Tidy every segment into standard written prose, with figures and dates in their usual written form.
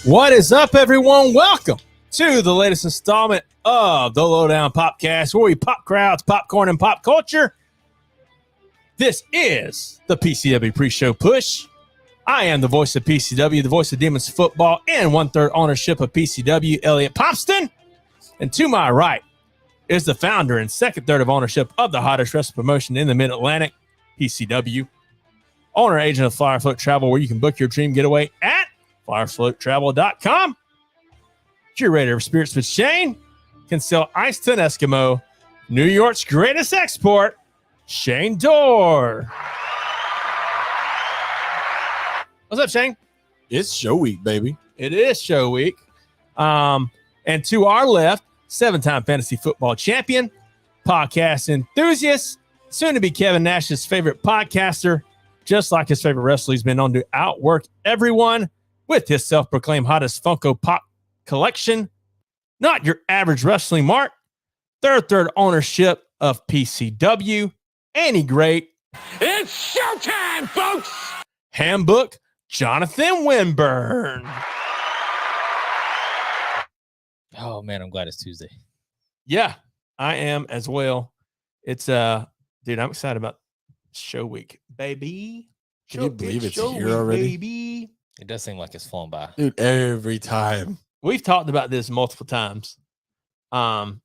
What is up, everyone? Welcome to the latest installment of the Lowdown Popcast, where we pop crowds, popcorn, and pop culture. This is the PCW Pre-Show Push. I am the voice of PCW, the voice of Demons Football, and one-third ownership of PCW, Elliot Popston. And to my right is the founder and second-third of ownership of the hottest wrestling promotion in the Mid-Atlantic, PCW. Owner agent of Flyer Float Travel, where you can book your dream getaway at FlyerFloatTravel.com. Curator of Spirits with Shane can sell ice to an Eskimo. New York's greatest export, Shane Dorr. What's up, Shane? It's show week, baby. It is show week. And to our left, seven-time fantasy football champion, podcast enthusiast, soon to be Kevin Nash's favorite podcaster, just like his favorite wrestler. He's been on to outwork everyone with his self-proclaimed hottest Funko Pop collection. Not your average wrestling mark. Third ownership of PCW. Any great. It's showtime, folks! Handbook, Jonathan Winburn. Oh man, I'm glad it's Tuesday. Yeah, I am as well. It's dude, I'm excited about show week, baby. Can you believe it's here already? Baby. It does seem like it's flown by. Dude, every time. We've talked about this multiple times. Once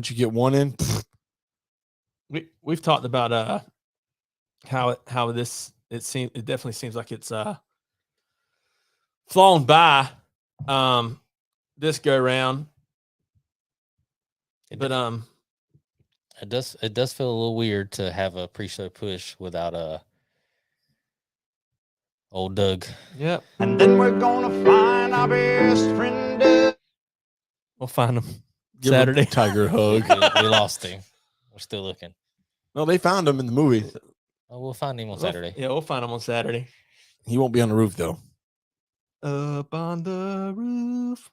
you get one in, we've talked about how this it definitely seems like it's flown by this go round. But it does feel a little weird to have a pre-show push without old Doug. Yep. And then we're gonna find our best friend. We'll find him give him Saturday. a tiger hug. We lost him. We're still looking. No, they found him in the movie. Oh, we'll find him on Saturday. Yeah, we'll find him on Saturday. He won't be on the roof, though. Up on the roof.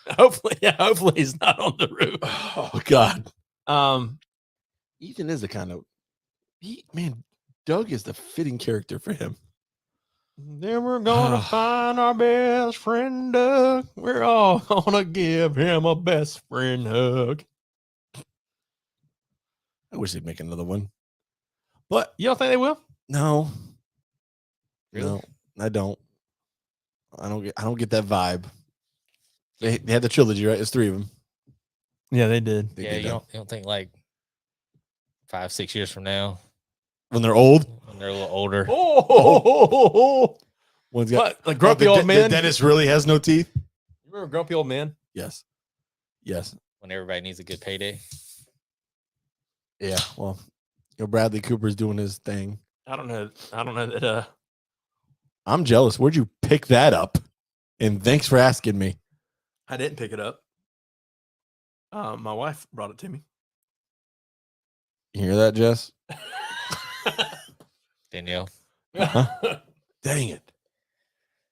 Hopefully he's not on the roof. Oh, God. Ethan is the kind of... Doug is the fitting character for him. Then we're gonna find our best friend Doug. We're all gonna give him a best friend hug. I wish they'd make another one. But You don't think they will? no. Really? No, I don't. I don't get that vibe. They had the trilogy, right? It's three of them. Yeah, they did. Yeah, you don't think like 5-6 years from now, When they're old? when they're a little older. Oh, One's got... what? Like grumpy old man? The dentist really has no teeth? You remember grumpy old man? Yes. When everybody needs a good payday. Yeah, well, Bradley Cooper's doing his thing. I don't know that. I'm jealous. Where'd you pick that up? And thanks for asking me. I didn't pick it up. My wife brought it to me. You hear that, Jess? Danielle. Dang it.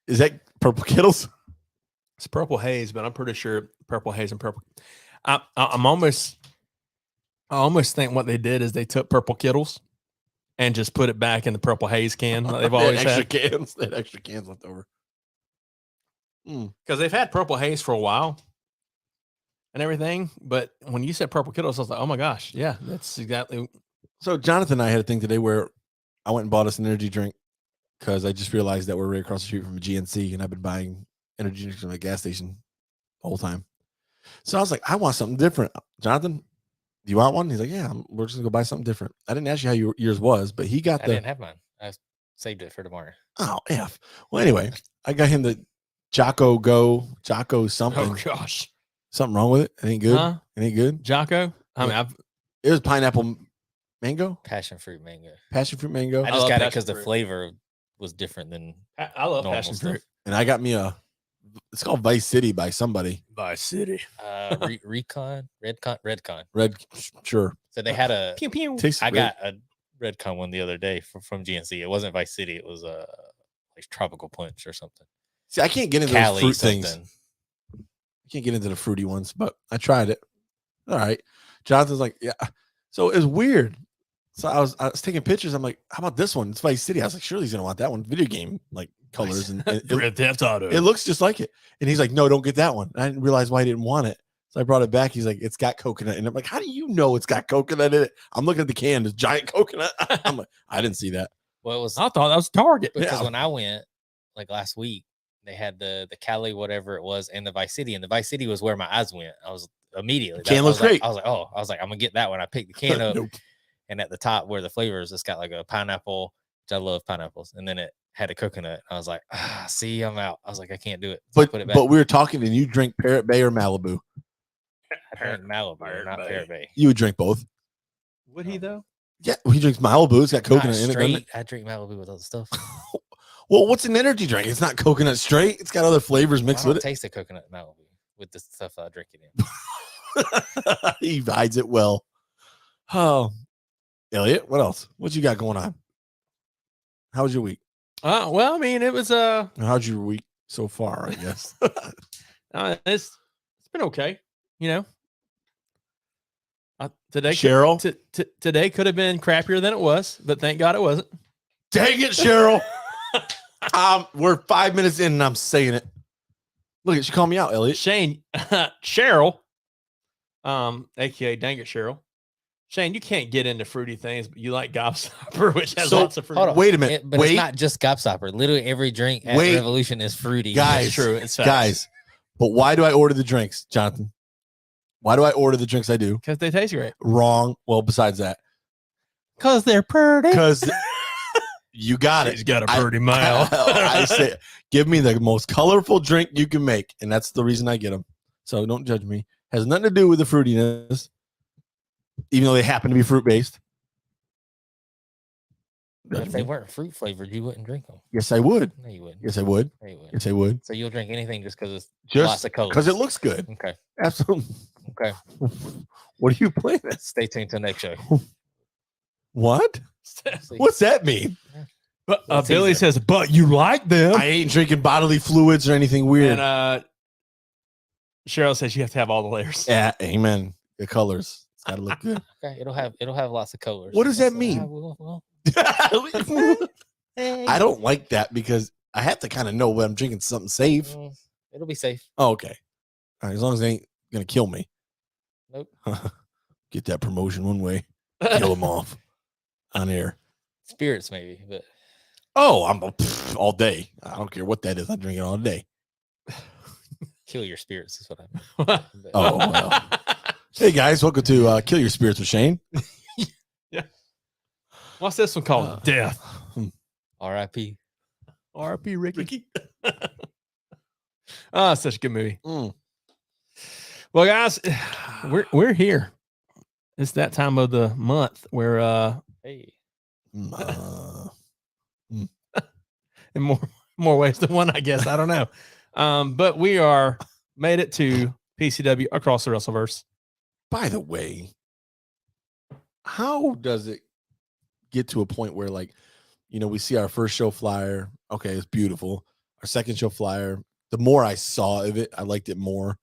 Is that Purple Kittles? It's Purple Haze, but I'm pretty sure Purple Haze and Purple. I almost think what they did is they took Purple Kittles and just put it back in the Purple Haze can like they've always had. Cans. They had extra cans left over. Because they've had Purple Haze for a while and everything. But when you said Purple Kittles, I was like, oh my gosh, yeah, that's exactly. So Jonathan and I had a thing today where I went and bought us an energy drink because I just realized that we're right across the street from a GNC and I've been buying energy drinks from a gas station the whole time. So I was like, I want something different. Jonathan, do you want one? He's like, yeah, we're just going to go buy something different. I didn't ask you how yours was, but he got I didn't have mine. I saved it for tomorrow. Oh, F. Well, anyway, I got him the Jocko something. Oh gosh, Something wrong with it? It ain't good? Huh? It ain't good? Jocko. I mean, It was pineapple mango? Passion fruit mango. Passion fruit mango? I love just got it passion because the fruit. flavor was different than I love normal passion stuff. fruit. And I got me it's called Vice City by somebody. Vice City. Redcon. Red, sure. So they had a. Pew pew. Tastes I great. got a Redcon one the other day from GNC. It wasn't Vice City. It was like tropical punch or something. See, I can't get into those Cali fruit something. things. I can't get into the fruity ones, but I tried it. All right. Jonathan's like, yeah. So it's weird. So I was taking pictures. I'm like, how about this one? It's Vice City. I was like, surely he's gonna want that one. Video game like colors and Grand Theft Auto. it looks just like it. And he's like, no, don't get that one. And I didn't realize why he didn't want it. So I brought it back. He's like, it's got coconut. And I'm like, how do you know it's got coconut in it? I'm looking at the can, there's giant coconut. I'm like, I didn't see that. Well, it was I thought that was Target. because Yeah. when I went like last week, they had the Cali, whatever it was, and the Vice City. And the Vice City was where my eyes went. I was immediately. Can looks great. I was like, I'm gonna get that one. I picked the can up, Nope. and at the top where the flavors, it's got like a pineapple, which I love pineapples, and then it had a coconut. I was like, see, I'm out. I was like, I can't do it. So I put it back. But we were talking and you drink Parrot Bay or Malibu. I drank Malibu, Parrot not Bay. Parrot Bay. You would drink both. Would he though? Yeah, he drinks Malibu. It's got coconut Not in it. straight. Doesn't it? I drink Malibu with other stuff. Well, what's an energy drink? It's not coconut straight. It's got other flavors I mixed don't with it. taste the coconut Malibu with the stuff I drink it in. He hides it well. Oh, Elliot, what else? What you got going on? How was your week? Well, I mean, it was How's your week so far? I guess. it's been okay. You know, today Cheryl, today could have been crappier than it was, but thank God it wasn't. dang it, Cheryl. We're 5 minutes in and I'm saying it. Look at she called me out, Elliot. Shane, Cheryl, aka Dang It Cheryl. Shane, you can't get into fruity things, but you like Gobstopper, which has So, lots of fruit. hold on. Wait a minute. But Wait, it's not just Gobstopper. Literally every drink at Wait. Revolution is fruity. Guys, It's true. It's guys. But why do I order the drinks, Jonathan? Why do I order the drinks I do? because they taste great. Wrong. Well, besides that, Because they're pretty. because you got it. He's got a pretty mouth. I say, give me the most colorful drink you can make, and that's the reason I get them. So don't judge me. Has nothing to do with the fruitiness, even though they happen to be fruit based. But if they weren't fruit flavored, you wouldn't drink them. Yes, I would. No, you wouldn't. Yes, I would. No, you wouldn't. Yes, I would. So you'll drink anything just because it's Just lots of colors. because it looks good. Okay. Absolutely. Okay. What are you playing? Stay tuned till next show. What? See? What's that mean? But Well, it's Billy easier. says, but you like them. I ain't drinking bodily fluids or anything weird. And Cheryl says you have to have all the layers. Yeah, amen. The colors. It's gotta look good. Okay. It'll have lots of colors. What does that So, mean? well, I don't like that because I have to kind of know when I'm drinking something safe. It'll be safe. Oh, okay. All right, as long as they ain't gonna kill me. Nope. Get that promotion one way. Kill them off on air. Spirits maybe, but Oh, I'm all day. I don't care what that is. I drink it all day. kill your spirits is what I mean. But- Oh, well. Hey guys, welcome to Kill Your Spirits with Shane. What's this one called? Death. R.I.P. R.P. Ricky. Oh, such a good movie. Mm. Well, guys, we're here. It's that time of the month where Hey. in more ways than one, I guess. I don't know. But we are made it to PCW across the Wrestleverse. By the way, how does it get to a point where, like, you know, we see our first show flyer? Okay, it's beautiful. Our second show flyer, the more I saw of it, I liked it more.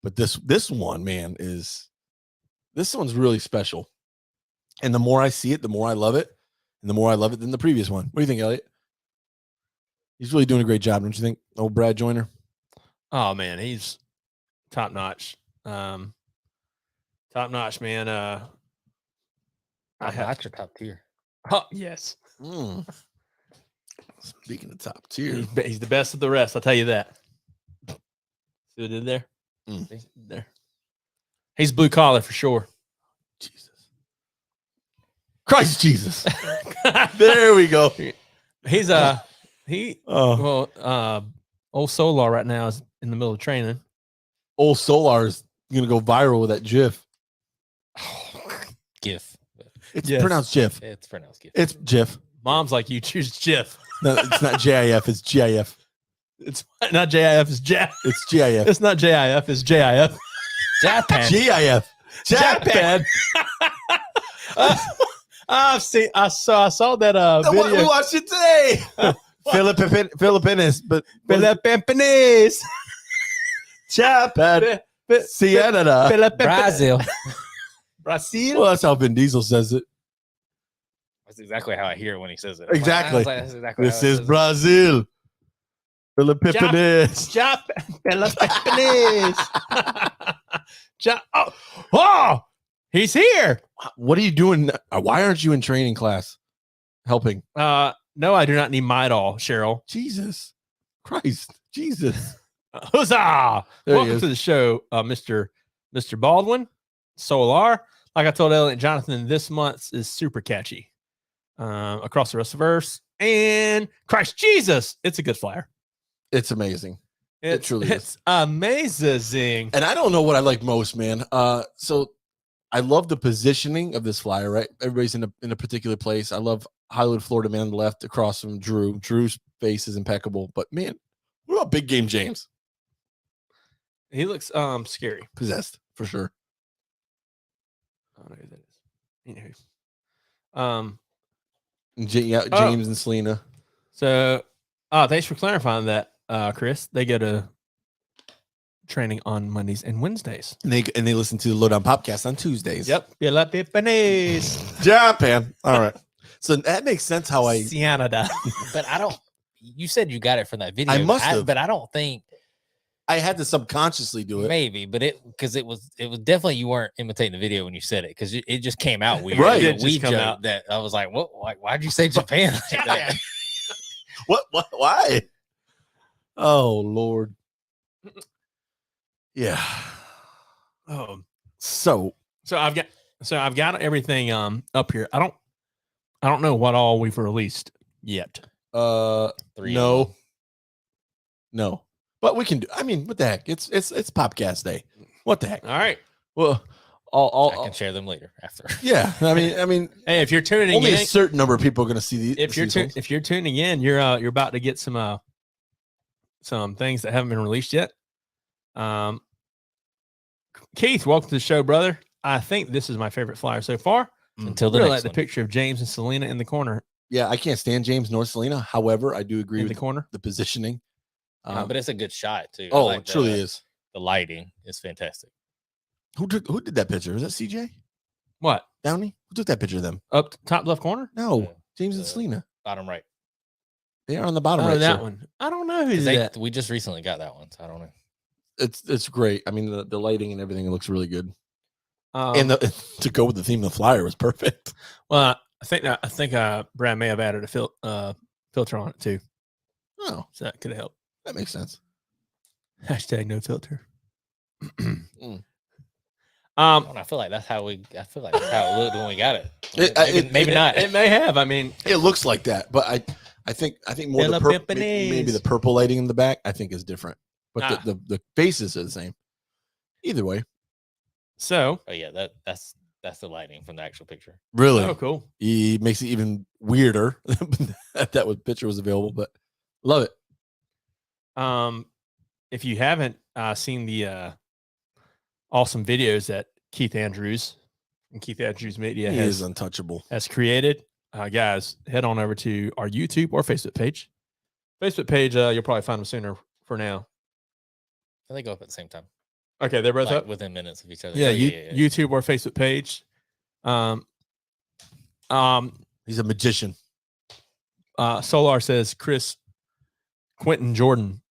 But this one, man, this one's really special. And the more I see it, the more I love it. And the more I love it than the previous one. What do you think, Elliot? He's really doing a great job, don't you think? Old Brad Joyner. Oh man, he's top notch. Top notch, man. I have your top tier. Oh, yes. Speaking of top tier, He's the best of the rest. I'll tell you that. See what I did there? Mm. There. He's blue collar for sure. Jesus. Christ Jesus. There we go. He's Oh, old Solar right now is in the middle of training. old Solar's gonna go viral with that GIF. GIF. It's Yes. pronounced GIF. It's pronounced GIF. It's GIF. Mom's like, you choose Jiff. No, it's not JIF. It's GIF. It's not JIF. It's Jap. It's GIF. It's not JIF. It's JIF. Japan. GIF. Japan. I saw that We video. watched it today. Philippines, but Philippines. Japan. Sienna. Philippines. Brazil. Brazil. Well, that's how Vin Diesel says it. That's exactly how I hear it when he says it. Exactly. That's exactly This how he is says it. Brazil. Philippines. Oh, he's here. What are you doing? Why aren't you in training class helping? No, I do not need my all, Cheryl. Jesus Christ. Jesus. Huzzah! There he Welcome is. to the show, Mr. Baldwin, Solar. Like I told Elliot and Jonathan, this month is super catchy. Across the Wrestleverse and Christ Jesus, it's a good flyer. It's amazing. It's, truly is. it's amazing. And I don't know what I like most, man. So I love the positioning of this flyer, right? Everybody's in a particular place. I love Hollywood, Florida man on the left across from Drew. Drew's face is impeccable. But man, what about Big Game James? He looks scary. Possessed, for sure. I don't know who that is. Anywho. James and Selena. So thanks for clarifying that, Chris. They go to training on Mondays and Wednesdays. And they listen to the Lowdown Popcast on Tuesdays. Yep. Philippines. Japan. All right. So that makes sense how I Canada. But I don't. You said you got it from that video. I must have. But I don't think I had to subconsciously do it. maybe. But it was definitely you weren't imitating the video when you said it because it just came out weird. Right. It did We just come joked out. that I was like, what? Why'd you say Japan? like that? What? Why? Oh Lord. Yeah. So I've got everything up here. I don't know what all we've released yet. Three. no. But we can do. I mean, what the heck? It's Popcast Day. What the heck? All right. Well, I can share them later after. yeah. I mean, Hey, if you're tuning only in, a certain number of people are going to see these. if you're tuning in, you're about to get some things that haven't been released yet. Keith, welcome to the show, brother. I think this is my favorite flyer so far. Until the Really next like the one. picture of James and Selena in the corner. Yeah, I can't stand James nor Selena. However, I do agree In with the corner. the positioning. But it's a good shot too. I Oh, like it truly the, is. The lighting is fantastic. Who did that picture? Was that CJ What? Downey? Who took that picture of them? Up top left corner? No, Yeah. James and Uh, Selena. Bottom right. They are on the bottom Oh, right. that sir. one. I don't know who 'Cause did that. we just recently got that one, so I don't know. It's great. I mean, the lighting and everything looks really good. Um, And to go with the theme of the flyer was perfect. well, I think Brad may have added a filter on it too, Oh, so that could help. that makes sense. Hashtag no filter. Mm. I feel like that's how it looked when we got it. Maybe not. It may have. I mean, It looks like that, but I think more the Philippines. maybe the purple lighting in the back I think is different, but Ah. the faces are the same. Either way, so Oh yeah, that's the lighting from the actual picture. really, oh, cool. he makes it even weirder that picture was available, but love it. If you haven't seen the awesome videos that Keith Andrews from Keith Andrews Media He is untouchable. has created, guys, head on over to our YouTube or Facebook page. Facebook page, you'll probably find them sooner for now. They go up at the same time, Okay, they're both like up. within minutes of each other. Yeah, yeah. YouTube or Facebook page. He's a magician. Solar says Quentin Jordan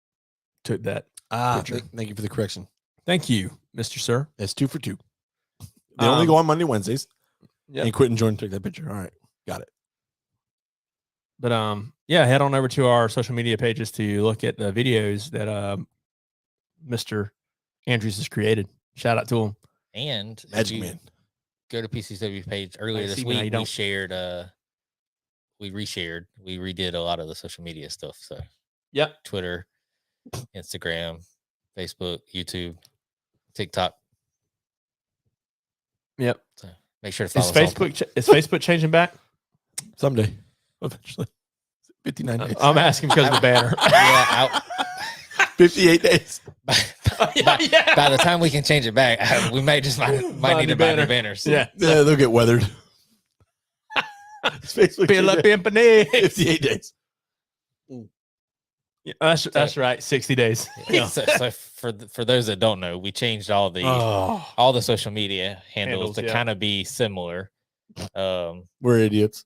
took that. Picture. Thank you for the correction. Thank you, Mr. Sir. That's 2 for 2. They only go on Monday, Wednesdays. Yep. And Quentin Jordan took that picture. All right, got it. But yeah, head on over to our social media pages to look at the videos that Mr. Andrews has created. Shout out to him. And if Magic you Man. go to PCW page earlier this see now you week, don't. we reshared, we redid a lot of the social media stuff. So Yep. Twitter, Instagram, Facebook, YouTube, TikTok. Yep. So make sure to Is follow us on- is Facebook changing back? Someday, eventually. 59 days. I'm asking because of the banner. Yeah, 58 days. by yeah. the time we can change it back, we might need to buy new banners. Yeah. Yeah, they'll get weathered. It's Facebook Philippines. 58 days. Yeah, that's right. 60 days. Yeah. So for those that don't know, we changed all the social media handles to yeah. kind of be similar. We're idiots.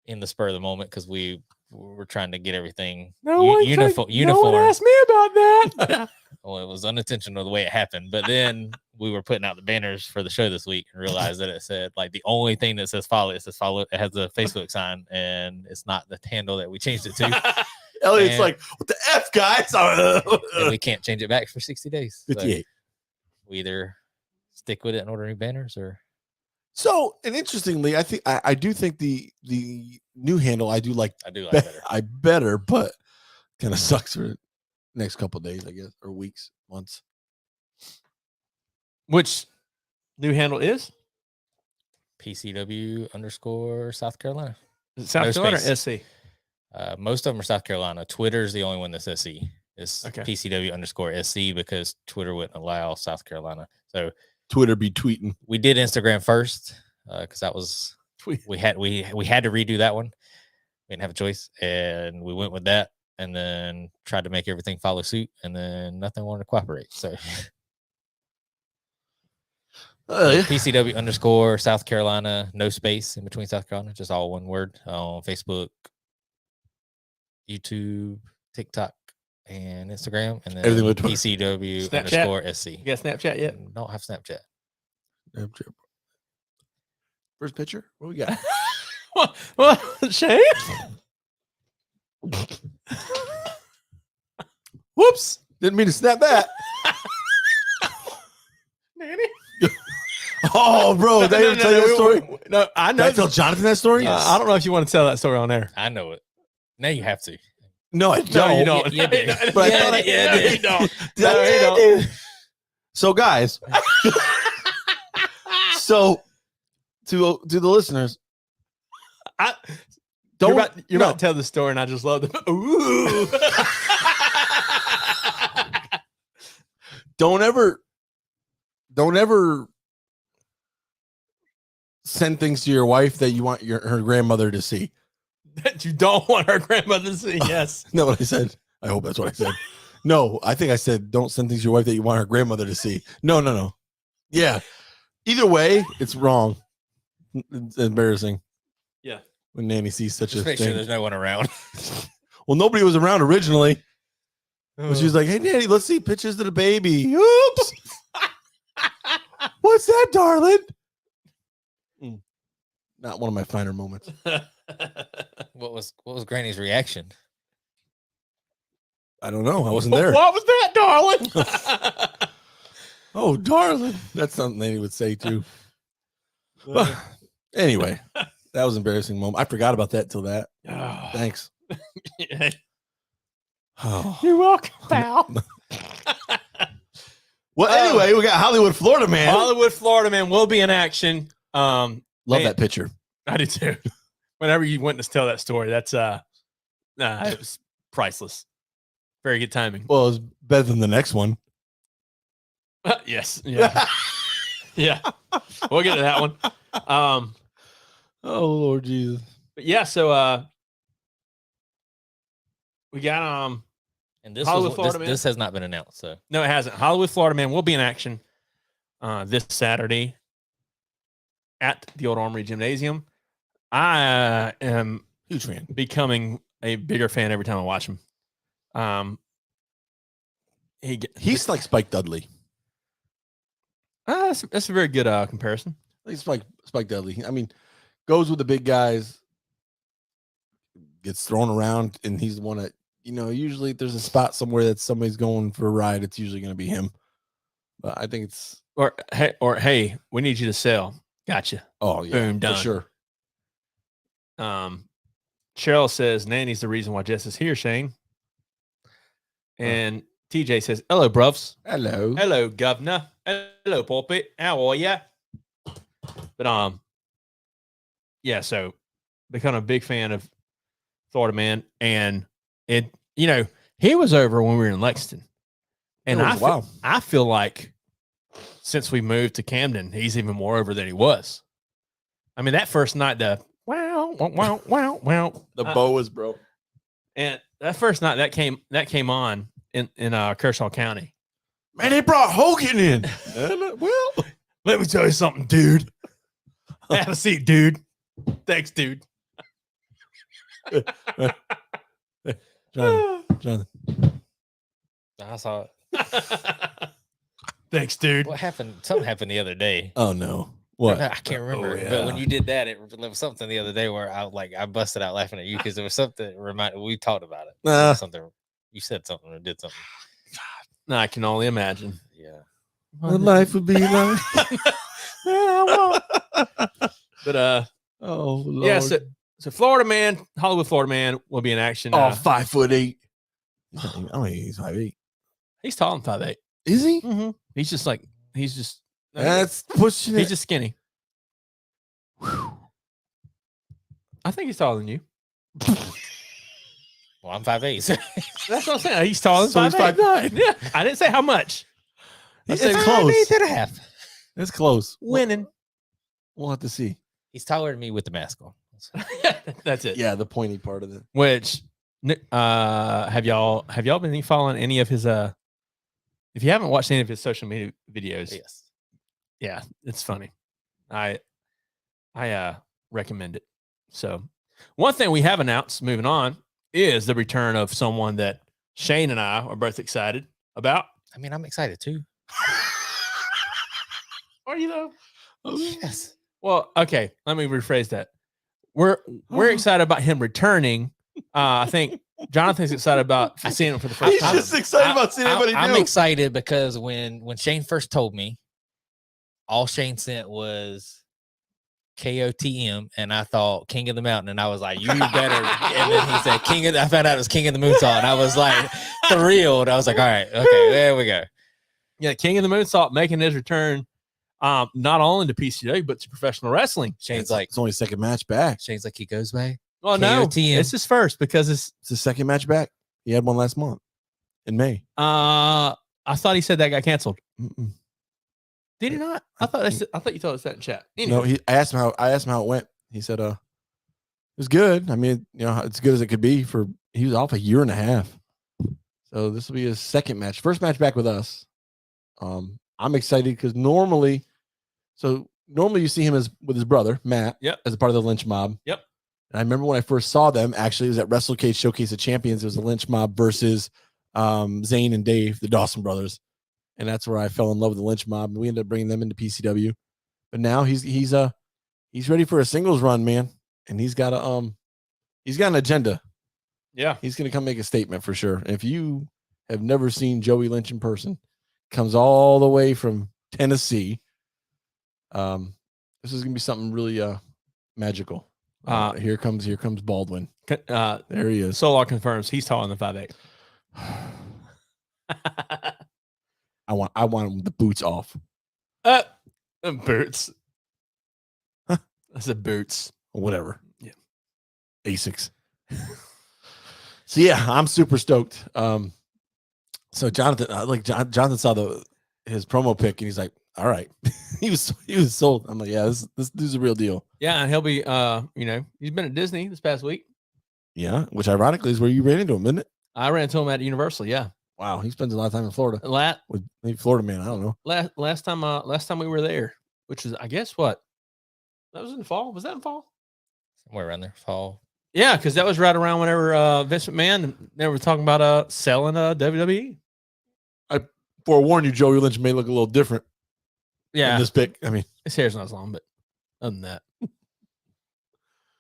in the spur of the moment because we were trying to get everything uniform. uniform. No one asked me about that. Well, it was unintentional the way it happened, but then we were putting out the banners for the show this week and realized that it said like the only thing that says follow, it says follow. It has a Facebook sign and it's not the handle that we changed it to. Elliot's like, what the F, guys? And we can't change it back for 60 days. 58. So we either stick with it and order new banners or. So, and interestingly, I do think the new handle I do like better, but kind of sucks for the next couple of days, I guess, or weeks, months. Which new handle is? PCW _ South Carolina. Is it South Carolina or SC? Most of them are South Carolina. Twitter's the only one that's SC. It's okay. PCW _ SC because Twitter wouldn't allow South Carolina. So Twitter be tweeting. We did Instagram first because that was we had to redo that one. We didn't have a choice, and we went with that, and then tried to make everything follow suit, and then nothing wanted to cooperate. So PCW _ South Carolina, no space in between South Carolina, just all one word on Facebook, YouTube, TikTok, and Instagram, and then everything with PCW Snapchat. SC. You got Snapchat yet? Don't have Snapchat. First picture? What we got? What? Shane? Whoops. Didn't mean to snap that. Nanny? Oh, bro. Did I ever tell you that story? No, I know. Did I tell Jonathan that story? Yes. I don't know if you want to tell that story on air. I know it. Now you have to. No, I don't. No, you don't. You did. But I thought you don't. No, you don't. So, guys. So, to the listeners, you're about to tell the story, and I just love the ooh. Don't ever send things to your wife that you want her grandmother to see. That you don't want her grandmother to see. Yes. No, what I said. I hope that's what I said. No, I think I said don't send things to your wife that you want her grandmother to see. No. Yeah. Either way, it's wrong. It's embarrassing. Yeah. When Nanny sees such Just a make thing. sure there's no one around. Well, nobody was around originally. But she was like, hey, Nanny, let's see pictures of the baby. Oops. What's that, darling? Not one of my finer moments. What was Granny's reaction? I don't know. I wasn't there. What was that, darling? Oh, darling. That's something Nanny would say too. But anyway, that was an embarrassing moment. I forgot about that till that. Oh. Thanks. Oh. You're welcome, pal. Well, anyway, we got Hollywood, Florida man. Hollywood, Florida man will be in action. Love that picture. I do too. Whenever you went to tell that story, that's it was priceless. Very good timing. Well, it's better than the next one. Yes. Yeah. Yeah. We'll get to that one. Oh Lord Jesus. But yeah, so we got And this Hollywood, Florida man. this has not been announced. So No, it hasn't. Hollywood, Florida man will be in action this Saturday at the Old Armory Gymnasium. I am Huge fan. becoming a bigger fan every time I watch him. He's like Spike Dudley. That's a very good comparison. He's Spike Dudley. I mean, goes with the big guys, gets thrown around, and he's the one that, usually if there's a spot somewhere that somebody's going for a ride, it's usually going to be him. But I think it's hey, we need you to sell. Gotcha. Oh yeah, Boom, done. for sure. Cheryl says Nanny's the reason why Jess is here, Shane. And TJ says, hello, bruvs. Hello, governor. Hello, pulpit. How are ya? But yeah, so become a big fan of Florida man, and it, he was over when we were in Lexington, and I feel like since we moved to Camden, he's even more over than he was. I mean, that first night, the the bow was broke, and that first night that came on in Kershaw County. Man, they brought Hogan in. Well, let me tell you something, dude. Have a seat, dude. Thanks, dude. Jonathan. I saw it. Thanks, dude. What happened? Something happened the other day. Oh no. What? I can't remember. But when you did that, it was something the other day where I busted out laughing at you because there was something we talked about it. There was something you said something or did something. No, I can only imagine. Yeah. What life would be like. But oh Lord. yeah, so Florida man, Hollywood Florida man will be in action. Oh, 5'8". Oh, he's 5'8". He's tall and 5'8". Is he? Mm-hmm. He's just That's pushing it. he's just skinny. I think he's taller than you. Well, I'm 5'8". So That's what I'm saying. He's taller than So he's 5'8". 5'9". Yeah, I didn't say how much. It's said close. 5'8.5". It's close. Winning. We'll have to see. He's taller than me with the mask on. That's it. Yeah, the pointy part of it. Which have y'all been following any of his if you haven't watched any of his social media videos, Yes. yeah, it's funny. I recommend it. So one thing we have announced, moving on, is the return of someone that Shane and I are both excited about. I mean, I'm excited too. Are you though? Yes. Well, okay, let me rephrase that. We're excited about him returning. I think Jonathan's excited about seeing him for the first He's time. just excited about seeing everybody I'm new. excited because when Shane first told me, all Shane sent was KOTM, and I thought King of the Mountain, and I was like, "You better." And then he said I found out it was King of the Moonsault, and I was like thrilled. I was like, "All right, okay, there we go." Yeah, King of the Moonsault making his return, not only to PCW but to professional wrestling. Shane's like, It's only second match back. Shane's like, he goes by. Well, no, KOTM. it's his first because it's. It's his second match back. He had one last month in May. I thought he said that got canceled. Mm-mm. Did he not? I thought you told us that in chat. No, Anyway. I asked him how it went. He said, it was good. I mean, it's good as it could be he was off a year and a half. So this will be his second match. First match back with us. I'm excited because normally you see him with his brother, Matt, Yep. as a part of the Lynch Mob. Yep. And I remember when I first saw them, actually, it was at WrestleCade Showcase of Champions. It was the Lynch Mob versus Zane and Dave, the Dawson brothers. And that's where I fell in love with the Lynch Mob. And we ended up bringing them into PCW. But now he's ready for a singles run, man. And he's got an agenda. Yeah. He's going to come make a statement for sure. And if you have never seen Joey Lynch in person, comes all the way from Tennessee. This is going to be something really magical. Here comes Baldwin. There he is. Solar confirms he's taller than 5'8". I want him with the boots off. Boots. I said boots. Or whatever. Yeah. Asics. So yeah, I'm super stoked. So Jonathan, Jonathan saw his promo pic and he's like, all right. he was sold. I'm like, yeah, this dude's a real deal. Yeah, and he'll be he's been at Disney this past week. Yeah, which ironically is where you ran into him, isn't it? I ran into him at Universal, yeah. Wow, he spends a lot of time in Florida. With maybe Florida man, I don't know. Last time we were there, which is I guess what? That was in the fall. Was that in fall? Somewhere around there, fall. Yeah, because that was right around whenever Vince McMahon they were talking about selling WWE. I forewarn you, Joey Lynch may look a little different. Yeah, in this pic. I mean, his hair's not as long, but other than that,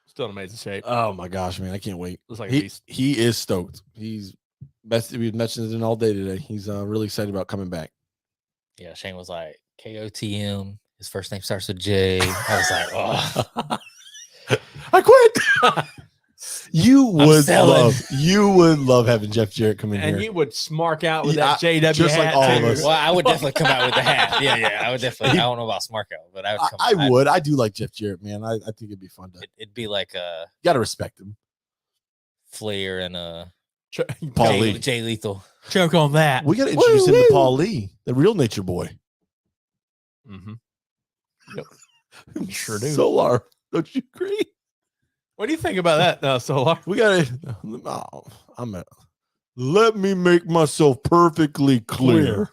still in amazing shape. Oh my gosh, man, I can't wait. Looks like a beast. He is stoked. We've mentioned it all day today. He's really excited about coming back. Yeah, Shane was like KOTM. His first name starts with J. I was like, oh, I quit. You would love having Jeff Jarrett come in and here. you would smark out with that JW just hat like all of too. us. well, I would definitely come out with the hat. Yeah, I would definitely. I don't know about Smart out, but I would. Come I would. I do like Jeff Jarrett, man. I think it'd be fun to. It'd be like a You got to respect him. Flair and a Paul Lee. Jay Lethal. Choke on that. We got to introduce him to Paul Lee, the real Nature Boy. Mm-hmm. Yep. Sure do. Solar, don't you agree? What do you think about that, Solar? We got to. Let me make myself perfectly clear.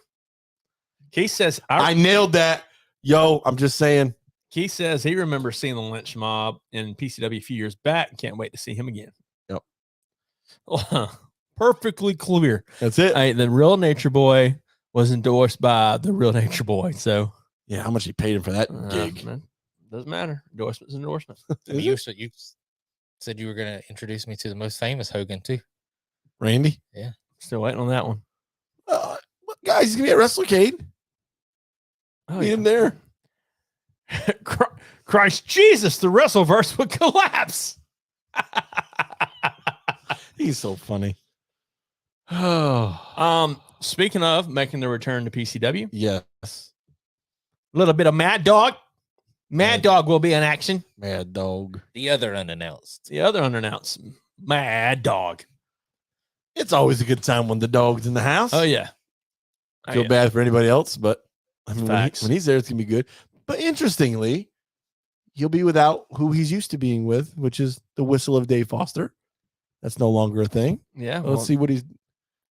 Keith says I nailed that. Yo, I'm just saying. Keith says he remembers seeing the Lynch Mob in PCW a few years back and can't wait to see him again. Perfectly clear. That's it. The Real Nature Boy was endorsed by the Real Nature Boy. So Yeah, how much he paid him for that gig? man, doesn't matter. Endorsement's endorsement. I mean, you said you were going to introduce me to the most famous Hogan too. Randy? Still waiting on that one. Guys, he's going to be at WrestleCade. Oh, Meet him there. Christ Jesus, the Wrestleverse would collapse. He's so funny. Speaking of making the return to PCW, Yes. a little bit of Mad Dog. Mad Dog will be in action. Mad Dog. The other unannounced. The other unannounced Mad Dog. It's always a good time when the dog's in the house. Oh, yeah. I feel bad for anybody else, but I mean, Facts. when he's there, it's going to be good. But interestingly, he'll be without who he's used to being with, which is the whistle of Dave Foster. That's no longer a thing. Yeah. Let's see what he's,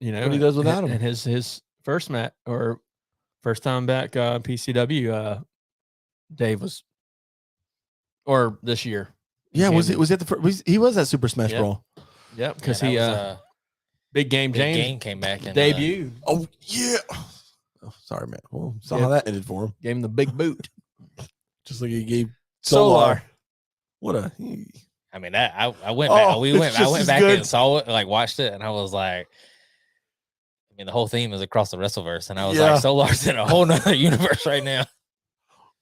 what he does without him. And his first match or first time back PCW, Dave was, or this year. Yeah, was it at the first? He was at Super Smash Brawl. Yep, because Yeah, he Big Game Big James Game came back and debut. Oh yeah. Oh, sorry, man. Well, saw how that ended for him. Gave him the big boot. Just like he gave Solar. What a. I mean, I went back. Oh, I it's went just back as and saw it, like watched it, and I was like, I mean, the whole theme is across the Wrestleverse, and I was like, Solar's in a whole nother universe right now,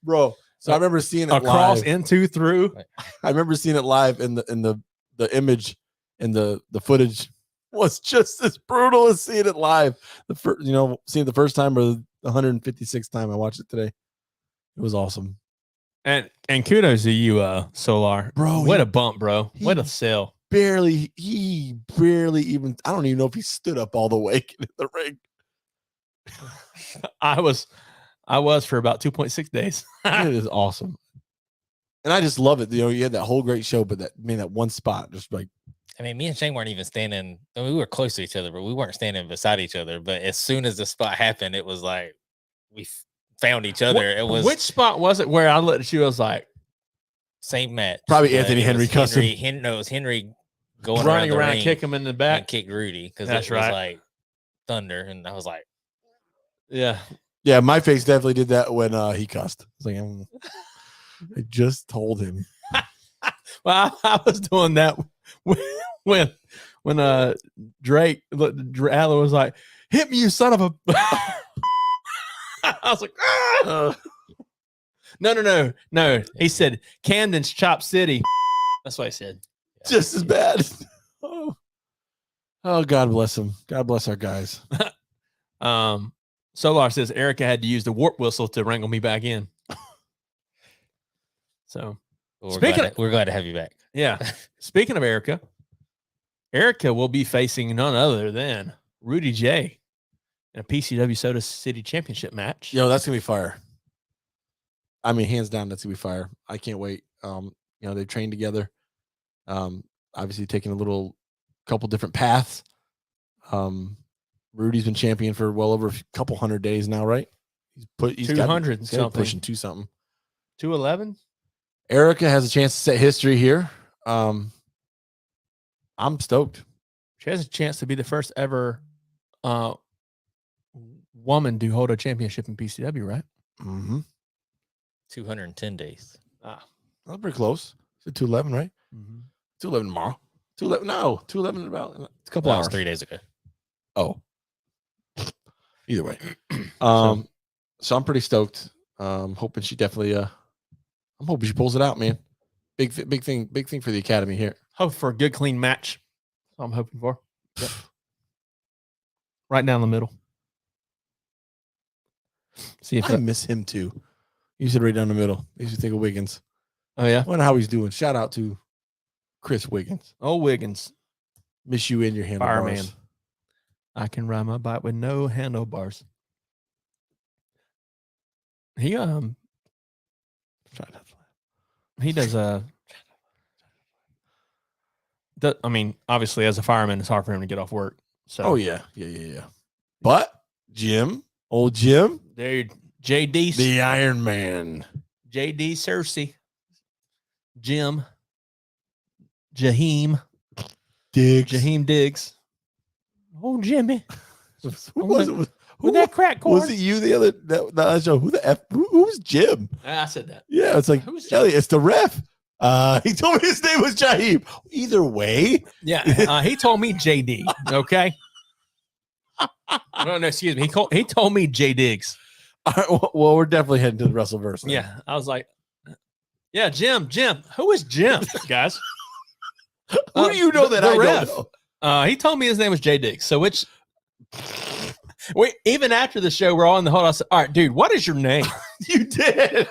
bro. So I remember seeing it across, live. into, through. I remember seeing it live, in the image and the footage was just as brutal as seeing it live. Seeing it the first time or the 156th time I watched it today. It was awesome. And kudos to you, Solar. Bro, What a bump, bro. What a sell. He barely even, I don't even know if he stood up all the way in the ring. I was for about 2.6 days. It is awesome. And I just love it. You had that whole great show, but that one spot, just like, I mean, me and Shane weren't even standing. I mean, we were close to each other, but we weren't standing beside each other. But as soon as the spot happened, it was like we found each other. It was, which spot was it where I looked at you? I was like, same match. Probably Anthony Henry cussing. No, it was Henry going running around, and kick him in the back, and kick Rudy because That's it was right. like thunder, and I was like, yeah. My face definitely did that when he cussed. It's like, I just told him. Well, I was doing that when Drake Adler was like, "Hit me, you son of a." I was like, no. He said Camden's Chop City. That's what I said. Just as bad. Oh, God bless him. God bless our guys. Solar says Erica had to use the warp whistle to wrangle me back in. So well, we're glad to have you back. Yeah. Speaking of Erica will be facing none other than Rudy J in a PCW Soda City Championship match. Yo, that's gonna be fire. I mean, hands down, that's gonna be fire. I can't wait. They trained together. Obviously taking a couple different paths. Rudy's been champion for well over a couple hundred days now, right? He's 200 he's something. pushing 2-something. 211. Erica has a chance to set history here. I'm stoked. She has a chance to be the first ever woman to hold a championship in PCW, right? Mm-hmm. 210 days. That's pretty close. It's 211, right? Mm-hmm. 211 tomorrow. 211. No, 211 about a couple That hours. was 3 days ago. Oh, either way. So I'm pretty stoked. Hoping she definitely. I'm hoping she pulls it out, man. Big thing for the academy here. Hope for a good, clean match. That's what I'm hoping for. Yep. Right down the middle. See if I miss him too. You said right down the middle. Makes you think of Wiggins. Oh yeah. I wonder how he's doing. Shout out to Chris Wiggins. Oh Wiggins, Miss you in your handlebars. fireman. I can ride my bike with no handlebars. He does I mean, obviously, as a fireman, it's hard for him to get off work. So, Oh yeah. But old Jim, dude, JD, the Iron Man. JD Cersei, Jim, Jaheim, Diggs. Jaheim Diggs. Oh, Jimmy. Who was it? With that crack corn. Was it you the other show? Who the F? Who's Jim? I said that. Yeah, it's like, Who's Jim? Elliot, it's the ref. He told me his name was Jaheim. Either way. Yeah, he told me JD. Okay. No, excuse me. He told me J Diggs. All right, well, we're definitely heading to the Wrestleverse. Then. Yeah, I was like, yeah, Jim. Who is Jim, guys? Who do you know that the I ref. don't know? He told me his name was J Diggs. So which, even after the show, we're all in the hold. I said, all right, dude, what is your name? You did.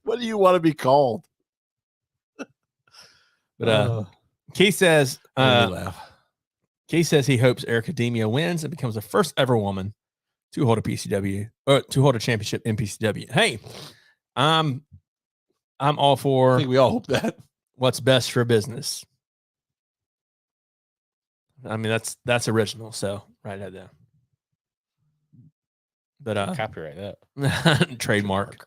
What do you want to be called? But Keith says, made me laugh. Keith says he hopes Academia wins and becomes the first ever woman to hold a PCW or to hold a championship in PCW. Hey, I'm all I for think we all hope that. what's best for business. I mean, that's original. So write that down. But Copyright that. trademark.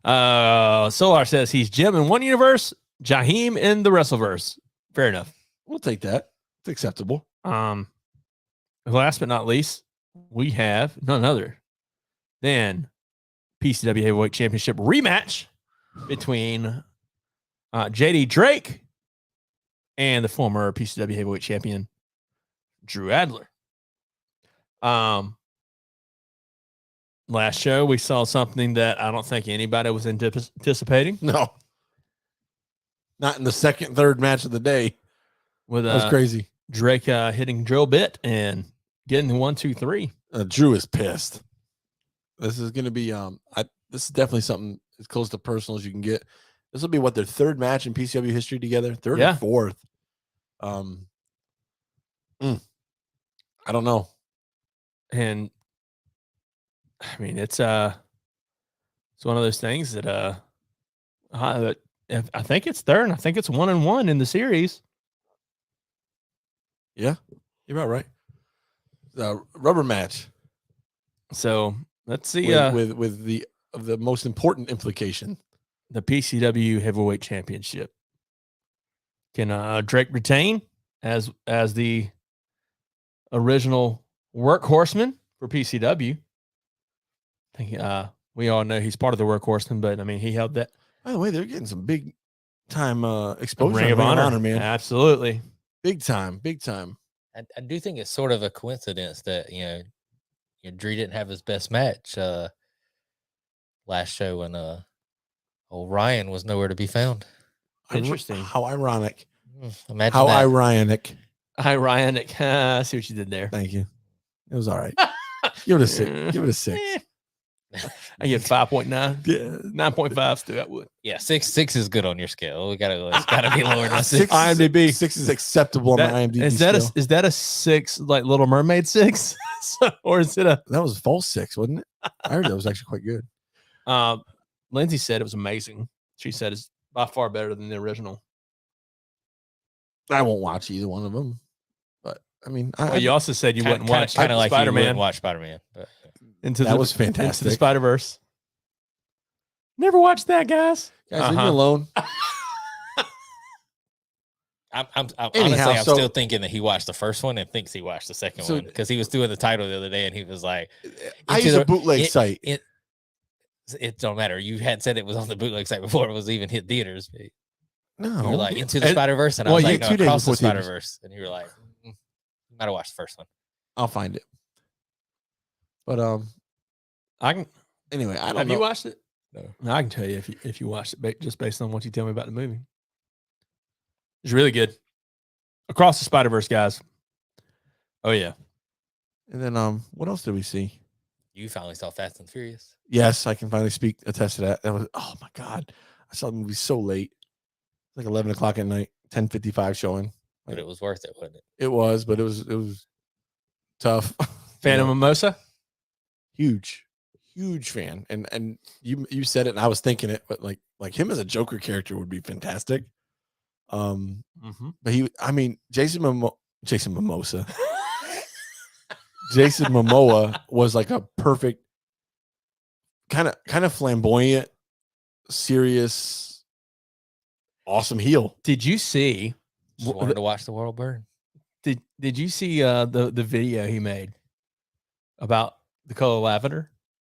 Solar says he's Jim in one universe, Jaheim in the Wrestleverse. Fair enough. We'll take that. It's acceptable. Last but not least, we have none other than PCW Heavyweight Championship rematch between JD Drake and the former PCW Heavyweight Champion Drew Adler. Last show we saw something that I don't think anybody was anticipating. No. Not in the second, third match of the day. With That was crazy. Drake hitting drill bit and getting the 1, 2, 3. Drew is pissed. This is going to be this is definitely something as close to personal as you can get. This will be what, their third match in PCW history together, third or fourth. I don't know. And I mean, it's one of those things that I think it's third, and I think it's 1-1 in the series. Yeah, you're about right. Rubber match. So let's see. With the most important implication, the PCW Heavyweight Championship. Can Drake retain as the original workhorseman for PCW? I think we all know he's part of the workhorseman, but I mean, he held that. By the way, they're getting some big time exposure. Ring of Honor, man. Absolutely. Big time. I do think it's sort of a coincidence that Drew didn't have his best match last show when old Ryan was nowhere to be found. Interesting. How ironic. Imagine how that. ironic. Ironic. I see what you did there. Thank you. It was all right. Give it a 6. Give it a 6. I give 5.9. Yeah. 9.5 still. I would. Yeah, 6 is good on your scale. It's gotta be lower than 6. IMDb. 6 is acceptable on the IMDb. Is that a 6 like Little Mermaid 6? Or is it a that was false 6, wasn't it? I heard that was actually quite good. Lindsay said it was amazing. She said it's by far better than the original. I won't watch either one of them. But I mean, you also said you wouldn't watch kind of like Spider-Man. you wouldn't watch Spider-Man. But that was fantastic. Into the Spider-Verse. Never watched that, guys. Guys, leave me alone. I'm still thinking that he watched the first one and thinks he watched the second one because he was doing the title the other day and he was like, I use a bootleg site. It don't matter. You had said it was on the bootleg site before it was even hit theaters. No, you were like Into the Spider-Verse, and I was like, no, Across the Spider-Verse, and you were like, you might have watched the first one. I'll find it. But I can. Anyway, I don't have know. You watched it? No. I can tell you if you watched it just based on what you tell me about the movie. It's really good. Across the Spider-Verse, guys. Oh yeah. And then what else did we see? You finally saw Fast and Furious. Yes, I can finally attest to that. That was, oh my God. I saw the movie so late. Like 11 o'clock at night, 10:55 showing. But it was worth it, wasn't it? It was, but it was tough. Fan of Mimosa? Huge fan. And you said it and I was thinking it, but like him as a Joker character would be fantastic. But Jason Momoa was like a perfect kind of flamboyant, serious awesome heel. Did you see? Just wanted to watch the world burn. Did you see the video he made about the color lavender?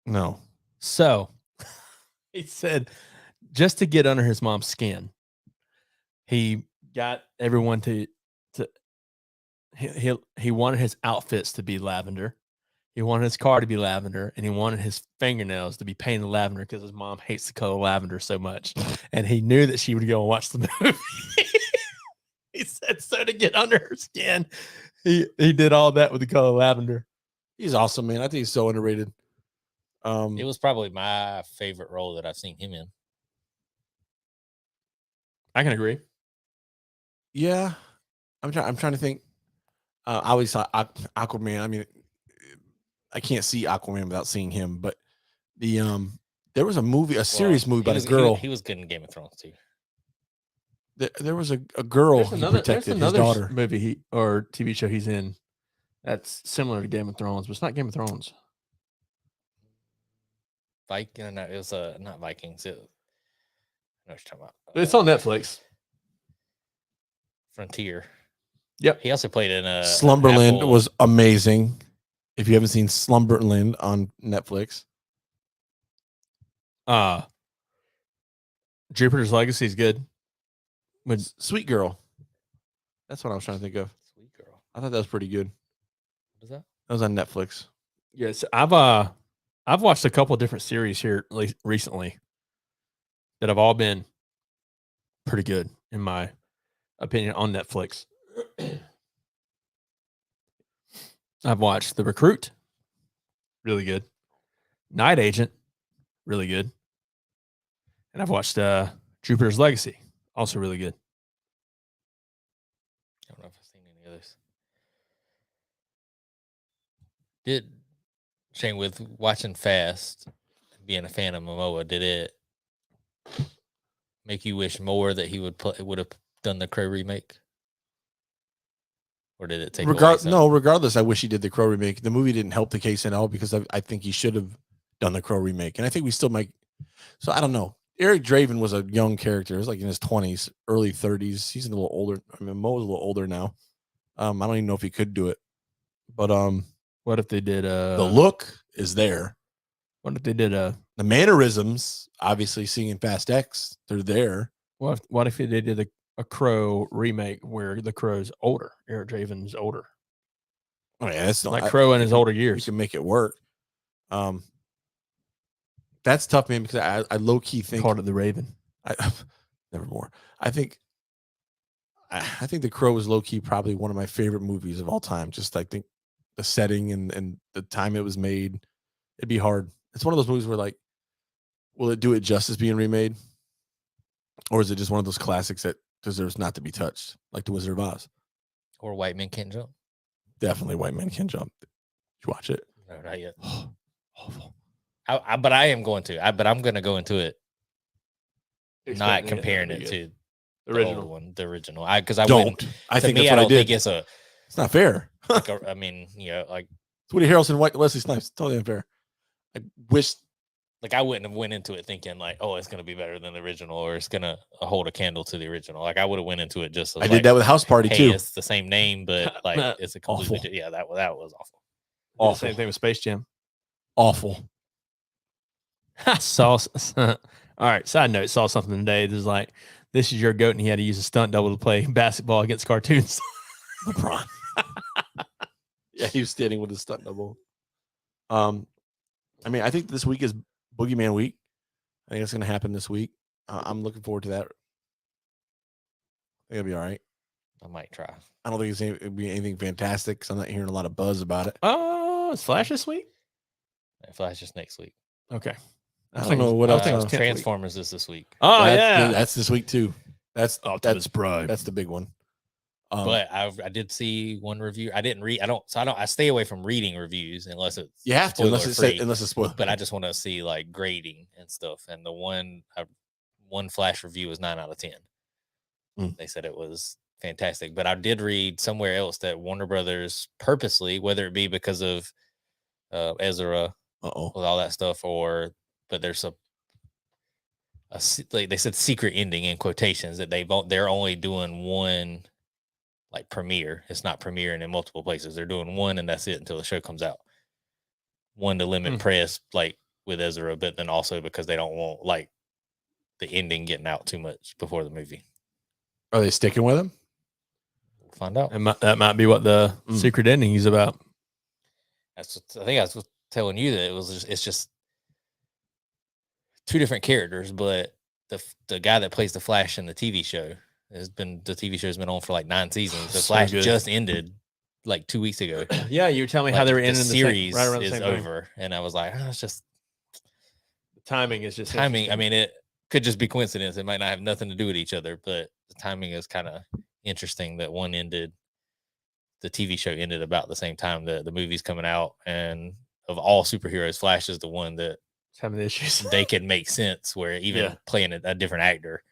No. So he said just to get under his mom's skin, he got everyone to he wanted his outfits to be lavender. He wanted his car to be lavender, and he wanted his fingernails to be painted lavender because his mom hates the color lavender so much. And he knew that she would go and watch the movie. He said so to get under her skin. He did all that with the color lavender. He's awesome, man. I think he's so underrated. It was probably my favorite role that I've seen him in. I can agree. Yeah. I'm trying to think. I always saw Aquaman. I mean, I can't see Aquaman without seeing him, but there was a serious movie about a girl. He was good in Game of Thrones too. There was a girl who protected his daughter. Movie or TV show he's in that's similar to Game of Thrones, but it's not Game of Thrones. Viking, no, it was not Vikings. I know what you're talking about. It's on Netflix. Frontier. Yep. He also played in Slumberland was amazing. If you haven't seen Slumberland on Netflix. Jupiter's Legacy is good. Sweet Girl. That's what I was trying to think of. Sweet Girl. I thought that was pretty good. What is that? That was on Netflix. Yes, I've watched a couple of different series here recently that have all been pretty good in my opinion on Netflix. I've watched The Recruit, really good. Night Agent, really good. And I've watched Jupiter's Legacy, also really good. I don't know if I've seen any others. Did Shane, with watching Fast, being a fan of Momoa, did it make you wish more that he would have done the Crow remake? Or did it take regardless, I wish he did the Crow remake. The movie didn't help the case at all because I think he should have done the Crow remake. And I think we still might. So I don't know. Eric Draven was a young character. He was like in his 20s, early 30s. He's a little older. I mean, Mo's a little older now. I don't even know if he could do it. But what if they did the look is there. What if they did the mannerisms, obviously seeing in Fast X, they're there. What if they did a Crow remake where the Crow's older? Eric Draven's older. Oh yeah, that's not like Crow in his older years. You can make it work. That's tough, man, because I low key think Part of the Raven. Nevermore. I think The Crow is low key probably one of my favorite movies of all time. Just I think the setting and the time it was made, it'd be hard. It's one of those movies where like, will it do it justice being remade, or is it just one of those classics that deserves not to be touched, like The Wizard of Oz? Or White Men Can't Jump? Definitely White Men Can't Jump. Did you watch it? No, not yet. Awful. But I am going to. But I'm going to go into it not Expecting comparing it it to the the original old one, the original. Because I don't. wouldn't. I think me, that's what I don't did. think It's not fair. I mean, like It's Woody Harrelson, Wesley Snipes. Totally unfair. I wish. Like I wouldn't have went into it thinking like, oh, it's going to be better than the original, or it's going to hold a candle to the original. Like I would have went into it just. I did that with House Party hey, too. It's the same name, but like it's a completely yeah. That was awful. Awful. Same thing with Space Jam. Awful. I saw. All right. Side note: saw something today. There's like, this is your goat, and he had to use a stunt double to play basketball against cartoons. LeBron. Yeah, he was standing with his stunt double. I mean, I think this week is Boogeyman week. I think it's going to happen this week. I'm looking forward to that. I think it'll be all right. I might try. I don't think it'll be anything fantastic because I'm not hearing a lot of buzz about it. Oh, it's Flash this week? Flash is next week. Okay. I don't know what else. Transformers is this week. Oh, yeah. That's this week too. That's Prime. That's the big one. But I did see one review. I didn't read. I stay away from reading reviews unless it's you have to unless it's spoiled. But I just want to see like grading and stuff. And the one Flash review was 9 out of 10. They said it was fantastic. But I did read somewhere else that Warner Brothers purposely, whether it be because of Ezra with all that stuff, but there's like they said secret ending in quotations that they're only doing one like premiere. It's not premiering in multiple places. They're doing one and that's it until the show comes out. One to limit press like with Ezra, but then also because they don't want like the ending getting out too much before the movie. Are they sticking with him? We'll find out. That might be what the secret ending is about. I think I was telling you that it's just two different characters, but the guy that plays the Flash in the TV show the TV show's been on for like 9 seasons. The Flash just ended like 2 weeks ago. Yeah, you were telling me like how they were ending the series right around is the same over, and I was like, it's just the timing is just timing. I mean, it could just be coincidence. It might not have nothing to do with each other, but the timing is kind of interesting that one ended. The TV show ended about the same time that the movie's coming out, and of all superheroes, Flash is the one that having issues. They can make sense where even playing a different actor,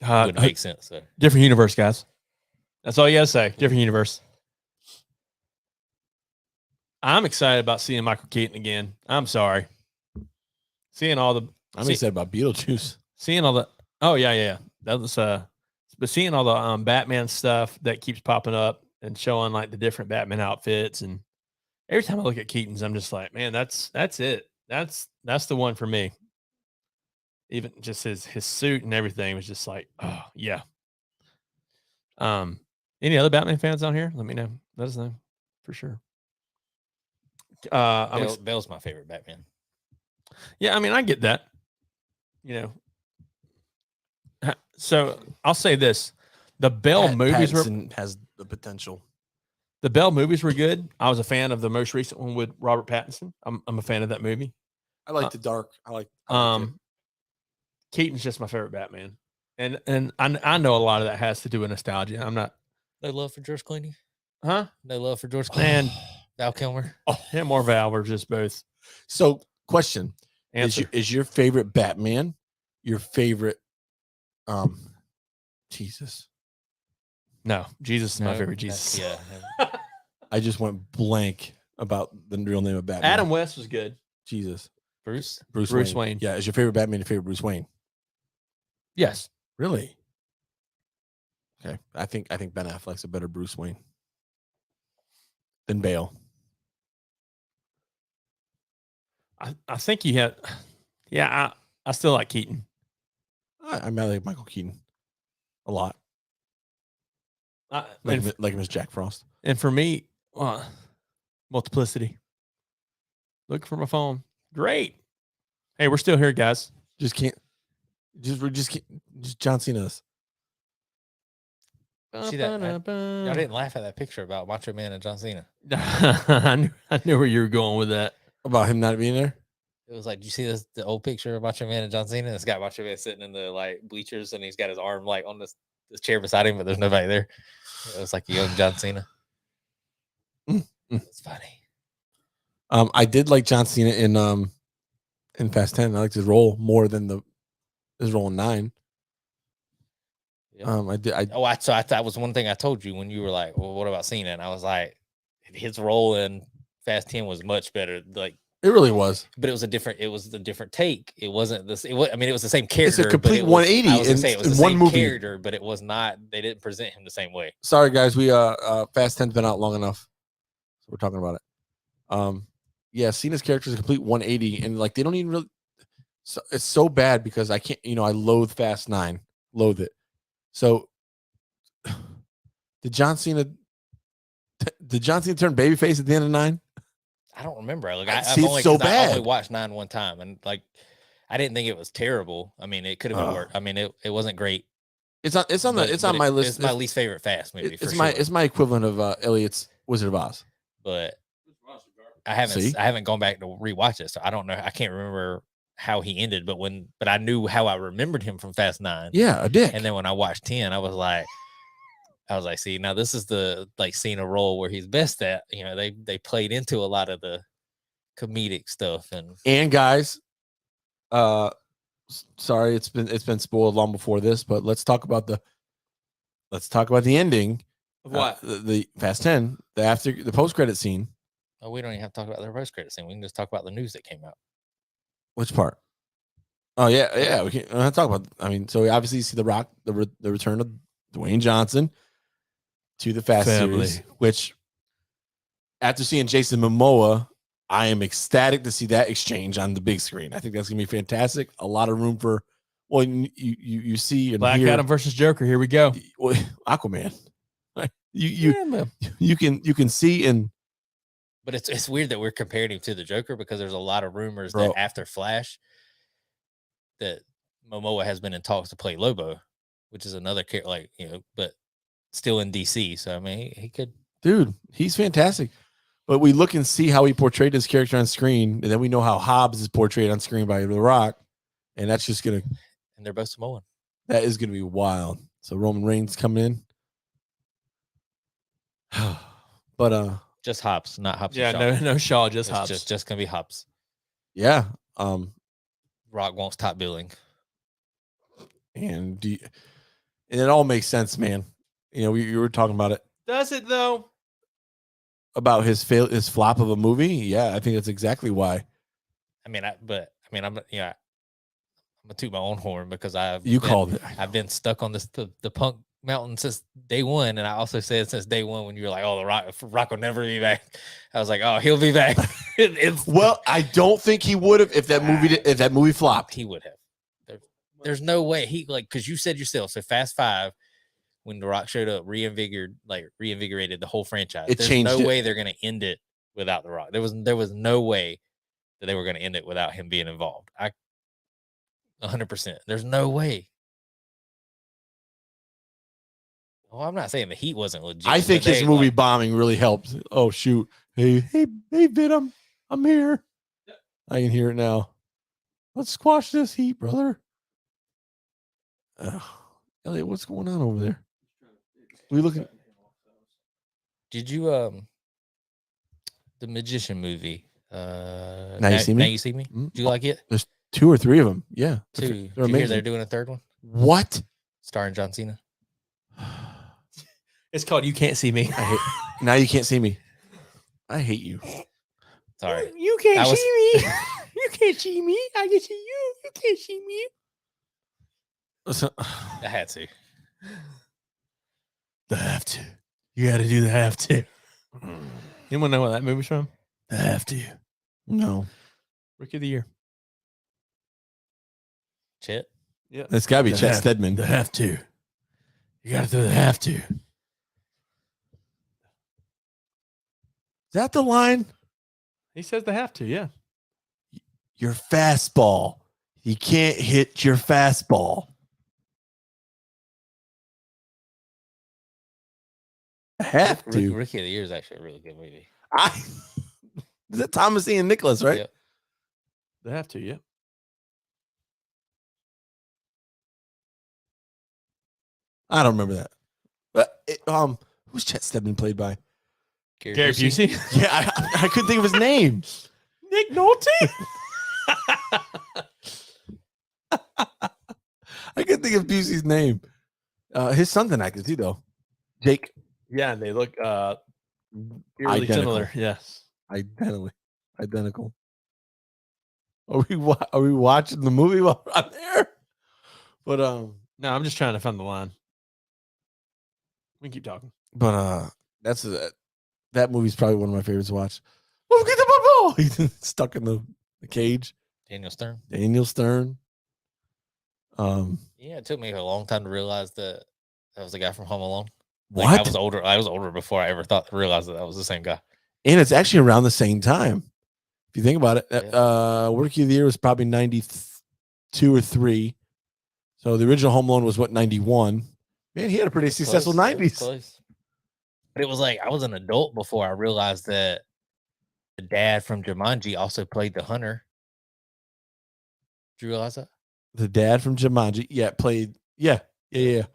would make sense. So. Different universe, guys. That's all you gotta say. Different universe. I'm excited about seeing Michael Keaton again. I'm sorry. Seeing all the. I'm excited about Beetlejuice. Seeing all the. Oh yeah. That was but seeing all the Batman stuff that keeps popping up and showing like the different Batman outfits, and every time I look at Keaton's, I'm just like, man, that's it. That's the one for me. Even just his suit and everything was just like, oh yeah. Any other Batman fans out here? Let me know. Let us know for sure. Bale's my favorite Batman. Yeah, I mean, I get that. You know, so I'll say this: the Bale movies has the potential. The Bale movies were good. I was a fan of the most recent one with Robert Pattinson. I'm a fan of that movie. I like the dark. I like Keaton's just my favorite Batman, and I know a lot of that has to do with nostalgia. I'm not. No love for George Clooney, huh? No love for George Clooney. Man, Val Kilmer. Him or Val or just both. So, question: is your favorite Batman your favorite? Jesus. No, Jesus is my favorite Jesus. Yeah. I just went blank about the real name of Batman. Adam West was good. Jesus. Bruce Wayne. Yeah, is your favorite Batman your favorite Bruce Wayne? Yes. Really? Okay. I think Ben Affleck's a better Bruce Wayne than Bale. I think he had. Yeah, I still like Keaton. I like Michael Keaton a lot. Like him as Jack Frost. And for me, multiplicity. Look for my phone. Great. Hey, we're still here, guys. Just John Cena's. See that? I didn't laugh at that picture about Macho Man and John Cena. I knew where you were going with that. About him not being there? It was like, do you see the old picture of Macho Man and John Cena? It's got Macho Man sitting in the like bleachers, and he's got his arm like on this chair beside him, but there's nobody there. It was like a young John Cena. It's funny. I did like John Cena in Fast 10. I liked his role more than his role in 9. Yeah. I did. So that was one thing I told you when you were like, well, what about Cena? And I was like, his role in Fast 10 was much better. Like, it really was, but it was a different take. It wasn't this. It was the same character. It's a complete 180 it was the one same movie. character, but it was not. They didn't present him the same way. Sorry, guys. We Fast 10's been out long enough, so we're talking about it. Yeah, Cena's character is a complete 180, and like they don't even really. So it's so bad because I can't. I loathe Fast 9, loathe it. So did John Cena turn babyface at the end of 9? I don't remember. Like I've only watched 9 one time, and like I didn't think it was terrible. I mean, it could have been worse. I mean, it wasn't great. It's on my list. It's my least favorite Fast movie. It's my equivalent of Elliot's Wizard of Oz. But I haven't gone back to rewatch it, so I don't know. I can't remember how he ended, but I knew how I remembered him from Fast 9. Yeah, a dick. And then when I watched 10, I was like, see, now this is the like Cena role where he's best at. They played into a lot of the comedic stuff and guys, sorry, it's been spoiled long before this, but let's talk about the ending of what the Fast 10, the post credit scene. Oh, we don't even have to talk about the post credit scene. We can just talk about the news that came out. Which part? Oh yeah. We can't talk about. I mean, so obviously you see the Rock, the return of Dwayne Johnson to the Fast Family. series, which after seeing Jason Momoa, I am ecstatic to see that exchange on the big screen. I think that's gonna be fantastic. A lot of room for. Well, you see and Black hear Adam versus Joker. Here we go. Aquaman. You can see and. But it's weird that we're comparing him to the Joker because there's a lot of rumors Bro. that after Flash, that Momoa has been in talks to play Lobo, which is another character, but still in DC. So I mean, he could. Dude, he's fantastic. But we look and see how he portrayed his character on screen, and then we know how Hobbs is portrayed on screen by The Rock, and that's just gonna. And they're both Samoan. That is gonna be wild. So Roman Reigns coming in, but just Hobbs, not Hobbs. Yeah, and Shaw. no Shaw, just It's Hobbs. just gonna be Hobbs. yeah, Rock wants top billing, and it all makes sense, man. You know, you were talking about it. Does it though? About his flop of a movie. Yeah, I think that's exactly why. I'm gonna toot my own horn because Called it. I've been stuck on the Punk mountain since day one, and I also said since day one when you were like, "Oh, the Rock will never be back." I was like, "Oh, he'll be back." Well, I don't think he would have if that movie flopped. He would have. There's no way because you said yourself. So Fast 5, when the Rock showed up, reinvigorated the whole franchise. There's changed no it. way they're gonna end it without the Rock. There was no way that they were gonna end it without him being involved. 100%. There's no way. Well, I'm not saying the Heat wasn't legit. I think his movie bombing really helped. Oh shoot! Hey, Venom, I'm here. I can hear it now. Let's squash this heat, brother. Elliot, what's going on over there? We looking? Did you the Magician movie? Now You See Me? Now You See Me? Did you like it? There's 2 or 3 of them. Yeah, Two. they're Did you hear amazing. they're doing a third one What? starring John Cena? It's called You Can't See Me. Now You Can't See Me. I hate you. Sorry. You can't That was- see me. You can't see me. I can see you. You can't see me. Listen, I had to. The have to. You got to do the have to. Anyone know what that movie's from? The have to. no, Rookie of the Year. Chet. Yeah. it's got to be The Chet have- Stedman. The have to. You got to do the have to. Is that the line? He says the have to. Yeah. Your fastball. You can't hit your fastball. I have to. Rookie of the Year is actually a really good movie. Is that Thomas Ian Nicholas, right? Yep. The have to. Yeah. I don't remember that. But who's Chet Stedman played by? Gary Busey. Yeah, I couldn't think of his name. Nick Nolte. I couldn't think of Busey's name. His son's an actor too, though. Jake. Yeah, and they look eerily Identical. similar. Yes. Identical. Are we watching the movie while we're on there? But No, I'm just trying to find the line. We can keep talking. But that's that movie's probably one of my favorites to watch. Oh, get the ball! He's stuck in the cage. Daniel Stern. Daniel Stern. Yeah, it took me a long time to realize that was the guy from Home Alone. What? Like, I was older before I ever realized that was the same guy. And it's actually around the same time. If you think about it, Yeah. Rookie of the Year was probably 92 or 3. So the original Home Alone was 91. Man, he had a pretty successful Close. It was 90s. close. But it was like I was an adult before I realized that the dad from Jumanji also played the hunter. Did you realize that? The dad from Jumanji, played. Yeah. The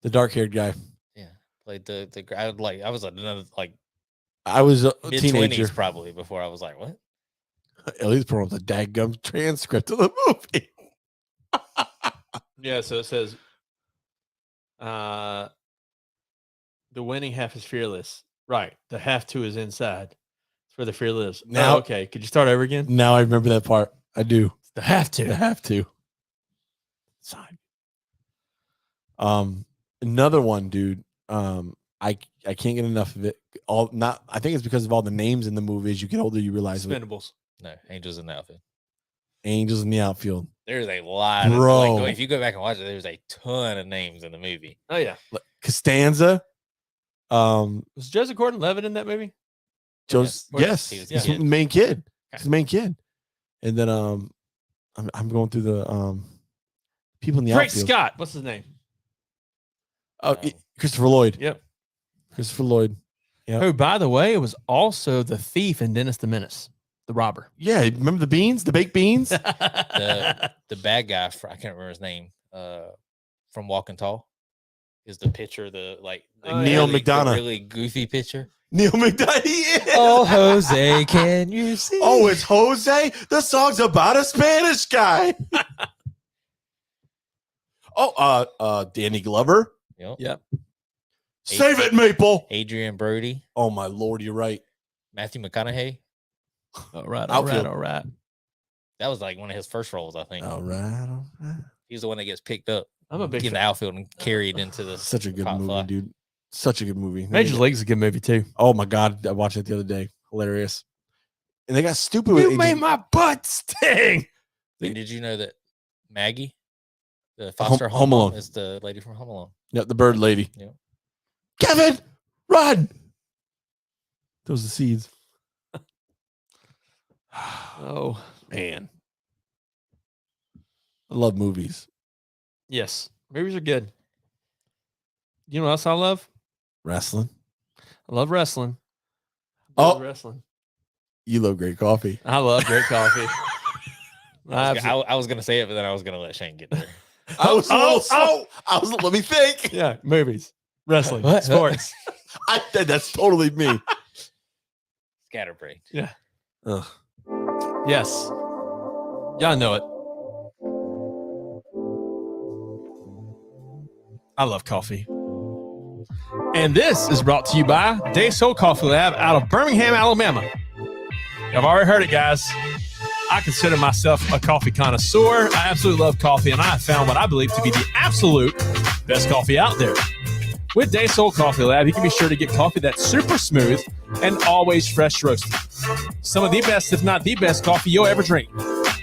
dark-haired guy. Yeah, played the guy. I was another I was a mid-20s teenager. probably before I was like, what? At least put on the daggum transcript of the movie. Yeah, so it says the winning half is fearless. Right. The have to is inside. It's where the fear lives. Now- Okay. Could you start over again? Now I remember that part. I do. The have to. I have to. Side. Another one, dude. I can't get enough of it. I think it's because of all the names in the movie. As you get older, you realize Expendables. No, Angels in the Outfield. Angels in the Outfield. There's a lot. Bro. If you go back and watch it, there's a ton of names in the movie. Oh yeah. Costanza. Was Joseph Gordon-Levitt in that movie? Yes, He was he's the the main kid. He's the main kid. And then I'm going through the people in the Frank outfield. Scott. What's his name? Christopher Lloyd. Yep. Christopher Lloyd. Yep. Who, by the way, was also the thief in Dennis the Menace, the robber. Yeah, remember the beans, the baked beans? The bad guy, I can't remember his name, from Walking Tall, is the pitcher, Neil McDonough. the really goofy pitcher. Neil McDonough. He is. Oh, Jose, can you see? Oh, it's Jose. The song's about a Spanish guy. Danny Glover. Yep. Save it, Maple. Adrian Brody, Oh my Lord, you're right. Matthew McConaughey. All right. Outfield. All right. That was like one of his first roles, I think. All right. He's the one that gets picked up, I'm a big get in the fan. outfield, and carried into the Such a good top movie, fly. dude. Such a good movie. Major League's a good movie too. Oh my God, I watched it the other day. Hilarious. And they got stupid with You it. made my butt sting. And did you know that Maggie, the foster Home home Alone. mom, is the lady from Home Alone? Yep, the bird lady. Yep. Kevin, run. Those are the seeds. Oh, Man. I love movies. yes. Movies are good. You know what else I love? Wrestling. I love wrestling. Oh. Love wrestling. You love great coffee. I love great coffee. I was gonna say it, but then I was gonna let Shane get there. Let me think. Yeah, movies, wrestling, What? sports. That's totally me. Scatterbrain. Ugh. Yes. Y'all know it. I love coffee. And this is brought to you by Day Soul Coffee Lab out of Birmingham, Alabama. I've already heard it, guys. I consider myself a coffee connoisseur. I absolutely love coffee, and I have found what I believe to be the absolute best coffee out there. With Day Soul Coffee Lab, you can be sure to get coffee that's super smooth and always fresh roasted. Some of the best, if not the best, coffee you'll ever drink.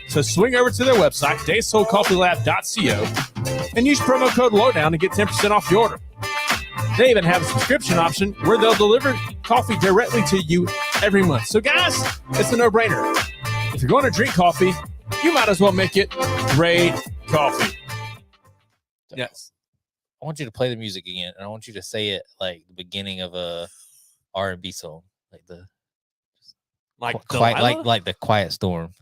So swing over to their website, daysoulcoffeelab.co, and use promo code LOWDOWN to get 10% off your order. They even have a subscription option where they'll deliver coffee directly to you every month. So guys, it's a no-brainer. If you're going to drink coffee, you might as well make it great coffee. Yes. I want you to play the music again, and I want you to say it like the beginning of a R&B song, like the Delilah? like the Quiet Storm.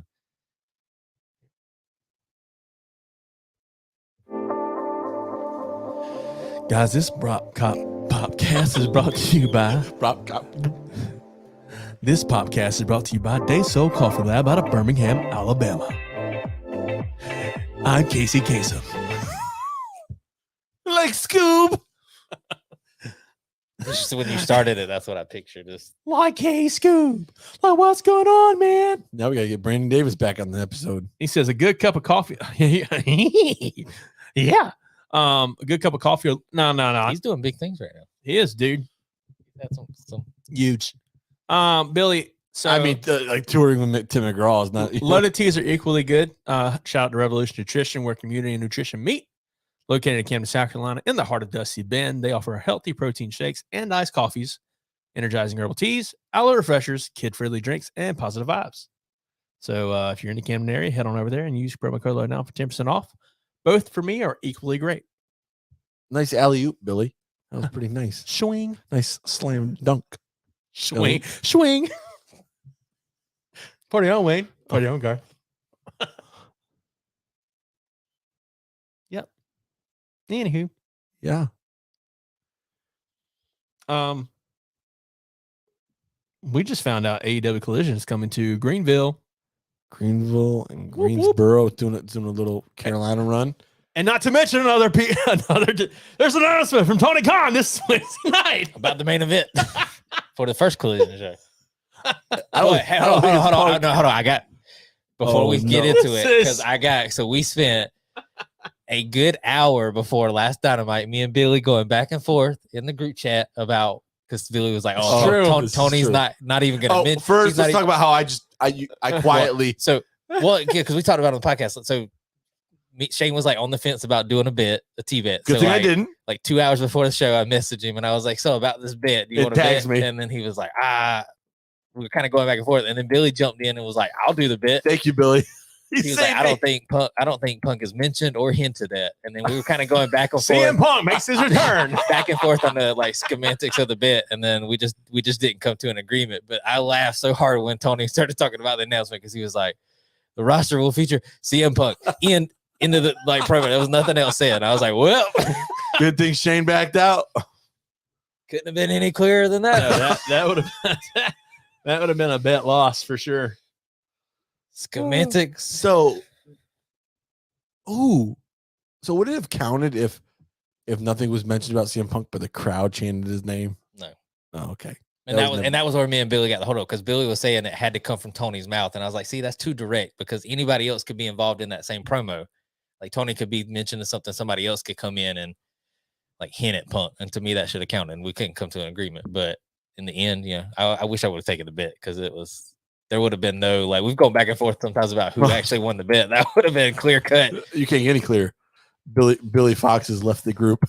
Guys, this podcast is brought to you by This podcast is brought to you by Day Soul Coffee Lab out of Birmingham, Alabama. I'm Casey Kasem. Like Scoob. Just when you started it, that's what I pictured. This Like, hey, Scoob. Like, what's going on, man? Now we gotta get Brandon Davis back on the episode. He says a good cup of coffee. Yeah. A good cup of coffee. No. he's doing big things right now. He is, dude. He's had some Huge. Billy. So I mean, like touring with Tim McGraw is not. loaded teas are equally good. Shout out to Revolution Nutrition, where community and nutrition meet. Located in Camden, South Carolina, in the heart of Dusty Bend, they offer healthy protein shakes and iced coffees, energizing herbal teas, aloe refreshers, kid-friendly drinks, and positive vibes. So if you're in the Camden area, head on over there and use promo code LOWDOWN for 10% off. Both for me are equally great. Nice alley oop, Billy. That was pretty nice. Swing, Nice slam dunk. swing, swing. Party on, Wayne. Party on, Gar. Yep. Anywho, Yeah. we just found out AEW Collision is coming to Greenville. Greenville and Whoop, whoop. Greensboro doing a little Carolina run. And not to mention there's an announcement from Tony Khan this Wednesday night. about the main event for the first Collision show. don't Wait, hold on. I got before Oh, we get no. into it, This because is- so we spent a good hour before last Dynamite, me and Billy going back and forth in the group chat about, because Billy was like, It's true. This is Tony's true. not even going to mention. First, let's talk about how I quietly. Because we talked about it on the podcast. So Shane was like on the fence about doing a T-bet. Good thing I didn't. Like 2 hours before the show, I messaged him and I was like, so about this bet, do you want to bet? Me. And then he was like, we were kind of going back and forth. And then Billy jumped in and was like, I'll do the bet. Thank you, Billy. He was like, I don't think Punk is mentioned or hinted at. And then we were kind of going back and forth. CM Punk makes his return. Back and forth on the like semantics of the bet. And then we just didn't come to an agreement. But I laughed so hard when Tony started talking about the announcement, because he was like, the roster will feature CM Punk into the like promo. There was nothing else said. I was like, well, good thing Shane backed out. Couldn't have been any clearer than that. That would have been a bet loss for sure. Semantics. So would it have counted if nothing was mentioned about CM Punk, but the crowd chanted his name? No. Oh, okay. And that was where me and Billy got the hold up, because Billy was saying it had to come from Tony's mouth, and I was like, see, that's too direct, because anybody else could be involved in that same promo. Like Tony could be mentioning something, somebody else could come in and like hint at Punk, and to me that should have counted. And we couldn't come to an agreement, but in the end, I wish I would have taken the bet, because there would have been no, like, we've gone back and forth sometimes about who actually won the bet. That would have been clear cut. You can't get any clearer. Billy Fox has left the group.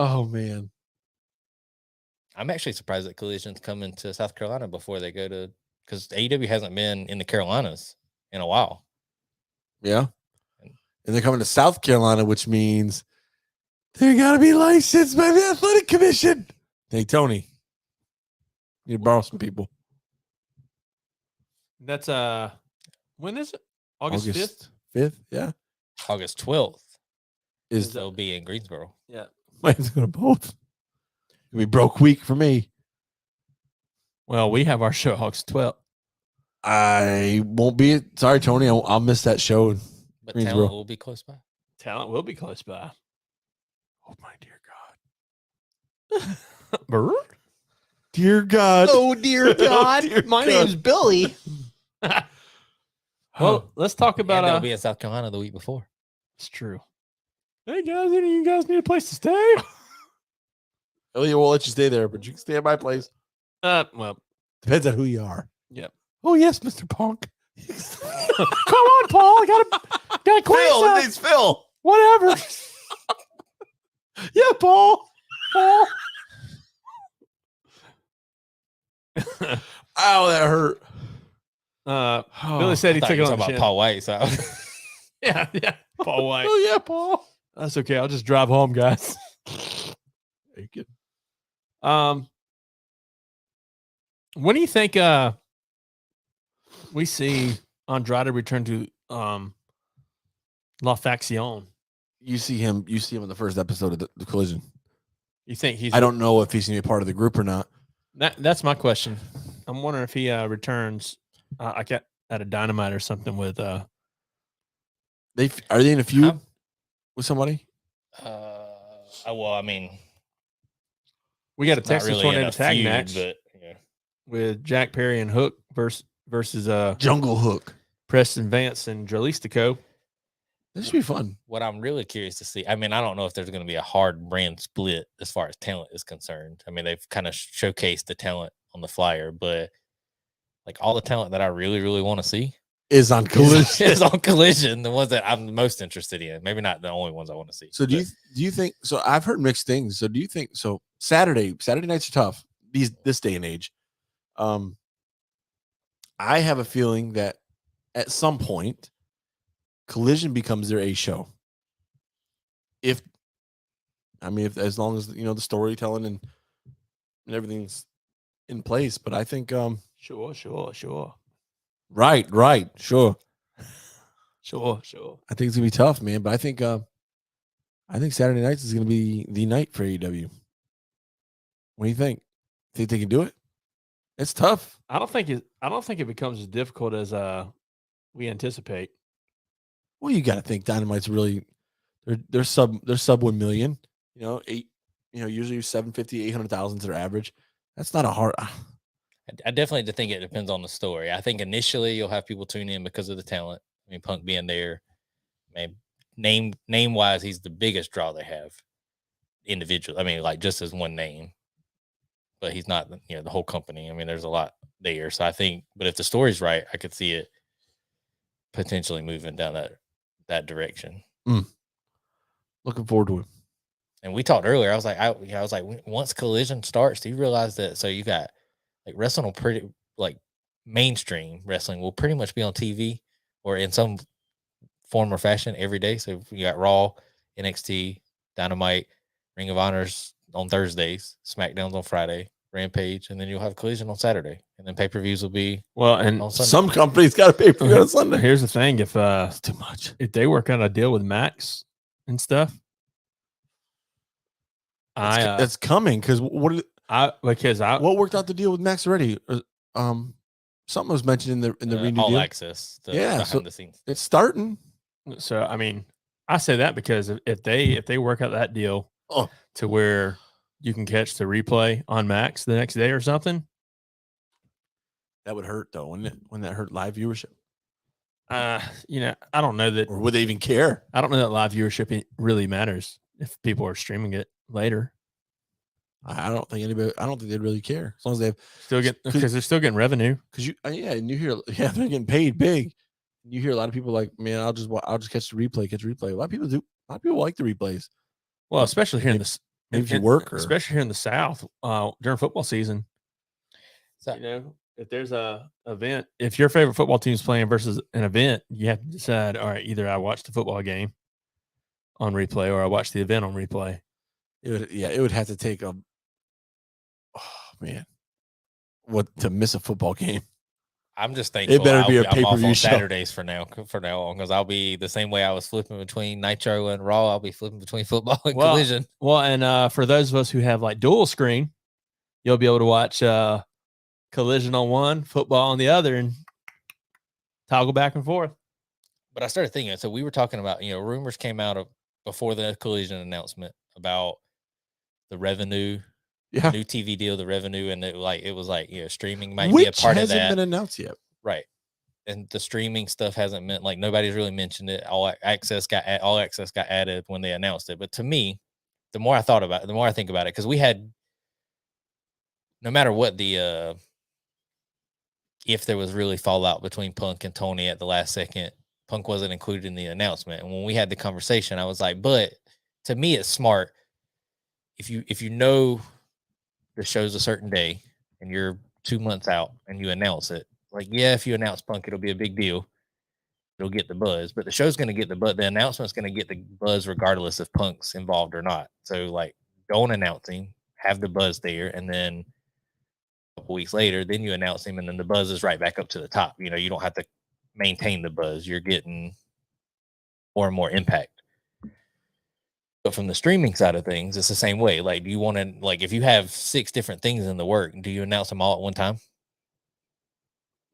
Oh man, I'm actually surprised that Collision's coming to South Carolina before they go to, because AEW hasn't been in the Carolinas in a while. Yeah, and they're coming to South Carolina, which means they got to be licensed by the Athletic Commission. Hey Tony, you need to borrow some people. That's when is it? August 5th? 5th, yeah. August 12th is they'll be in Greensboro. Yeah. Mine's gonna both. It'll be broke week for me. Well, we have our show August 12th. I won't be. Sorry, Tony. I'll miss that show. But Talent will be close by. Talent will be close by. Oh my dear God. Dear God. Oh dear God. Dear My God. name's Billy. Well, let's talk about they'll be in South Carolina the week before. It's true. Hey guys, any of you guys need a place to stay? Elliot will let you stay there, but you can stay at my place. Well, Depends on who you are. Yep. Oh yes, Mr. Punk. Come on, Paul. I gotta clean Phil, stuff. his name's Phil. Whatever. Yeah, Paul. Ow, that hurt. Billy said he I thought took you it were on talking the about Paul White. So Yeah, Paul White. Oh yeah, Paul. That's okay. I'll just drive home, guys. Good. When do you think we see Andrade return to La Faction? You see him in the first episode of the Collision. You think he's? I don't know if he's gonna be a part of the group or not. That's my question. I'm wondering if he returns like at a Dynamite or something with. Are they in a feud with somebody? well, I mean, we got a it's not Texas really Tornado in a tag feud, match but yeah. with Jack Perry and Hook versus Jungle Hook. Preston Vance and Jalistico. This should be fun. What I'm really curious to see, I mean, I don't know if there's going to be a hard brand split as far as talent is concerned. I mean, they've kind of showcased the talent on the flyer, but like all the talent that I really, really want to see Is on Collision. is on Collision, the ones that I'm the most interested in. Maybe not the only ones I want to see. So do you think? So I've heard mixed things. So do you think? So Saturday nights are tough this day and age. I have a feeling that at some point, Collision becomes their A show. If as long as the storytelling and everything's in place, but I think Sure. right, sure. Sure. I think it's gonna be tough, man. But I think Saturday nights is gonna be the night for AEW. What do you think? Think they can do it? It's tough. I don't think it becomes as difficult as we anticipate. Well, you got to think Dynamite's really they're sub 1 million. Usually 750, 800,000 is their average. That's not a hard. I definitely think it depends on the story. I think initially you'll have people tune in because of the talent. I mean, Punk being there, maybe name wise, he's the biggest draw they have individual. I mean, like just as one name, but he's not, the whole company. I mean, there's a lot there. So I think, but if the story's right, I could see it potentially moving down that direction. Looking forward to it. And we talked earlier. I was like, once Collision starts, do you realize that? So you got like wrestling will pretty like mainstream wrestling will pretty much be on TV or in some form or fashion every day. So you got Raw, NXT, Dynamite, Ring of Honors on Thursdays, SmackDown's on Friday, Rampage, and then you'll have Collision on Saturday, and then pay-per-views will be and on Sunday. Some companies got to pay per view on Sunday. Here's the thing: if It's too much, if they work out a deal with Max and stuff, that's coming. Because what worked out the deal with Max already? Something was mentioned in the renew All deal. Access, Yeah, behind the scenes. It's starting. So I mean, I say that because if they work out that deal to where you can catch the replay on Max the next day or something, that would hurt though. Wouldn't that hurt live viewership? I don't know that. Or would they even care? I don't know that live viewership really matters if people are streaming it later. I don't think they'd really care as long as they because they're still getting revenue. Because and you hear they're getting paid big. You hear a lot of people like, man, I'll just catch the replay. A lot of people like the replays. Well, especially here maybe if you work, especially here in the South during football season. So, if there's a event, if your favorite football team's playing versus an event, you have to decide. All right, either I watch the football game on replay or I watch the event on replay. It would have to take to miss a football game. I'm just thankful. It better be a pay-per-view I'm off on show. Saturdays for now on, because I'll be the same way I was flipping between Nitro and Raw. I'll be flipping between football and Collision. Well, and for those of us who have like dual screen, you'll be able to watch Collision on one, football on the other, and toggle back and forth. But I started thinking, so we were talking about, rumors came out before the Collision announcement about the revenue. Yeah. New TV deal, the revenue, and it was like streaming might Which be a part of that. hasn't been announced yet, right? And the streaming stuff hasn't meant like nobody's really mentioned it. All access got added when they announced it. But to me, the more I thought about it, the more I think about it, because we had, no matter what if there was really fallout between Punk and Tony at the last second, Punk wasn't included in the announcement. And when we had the conversation, I was like, but to me, it's smart if you know the show's a certain day and you're 2 months out and you announce it. Like, yeah, if you announce Punk, it'll be a big deal. It'll get the buzz, but the show's going to get the buzz. The announcement's going to get the buzz regardless if Punk's involved or not. So, like, don't announce him, have the buzz there, and then a couple weeks later, then you announce him, and then the buzz is right back up to the top. You don't have to maintain the buzz. You're getting more and more impact. But from the streaming side of things, it's the same way. Like, do you want to, like, if you have 6 different things in the work, do you announce them all at one time?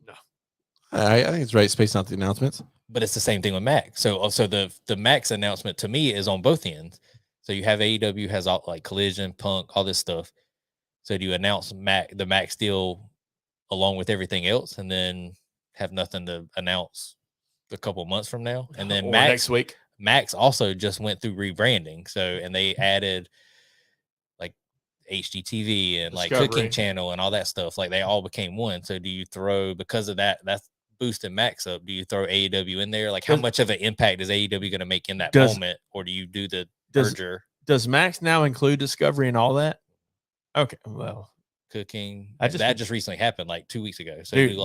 No. I think it's right. Spacing out the announcements. But it's the same thing with Max. So the Max announcement to me is on both ends. So you have AEW has all like Collision, Punk, all this stuff. So do you announce the Max deal along with everything else, and then have nothing to announce a couple months from now? And then next week. Max also just went through rebranding. So, and they added like HGTV and like Cooking Channel and all that stuff. Like they all became one. So do you throw, because of that, that's boosting Max up, do you throw AEW in there? Like how much of an impact is AEW going to make in that moment? Or do you do the merger? Does Max now include Discovery and all that? Okay. Well, Cooking. That just recently happened like 2 weeks ago. So dude,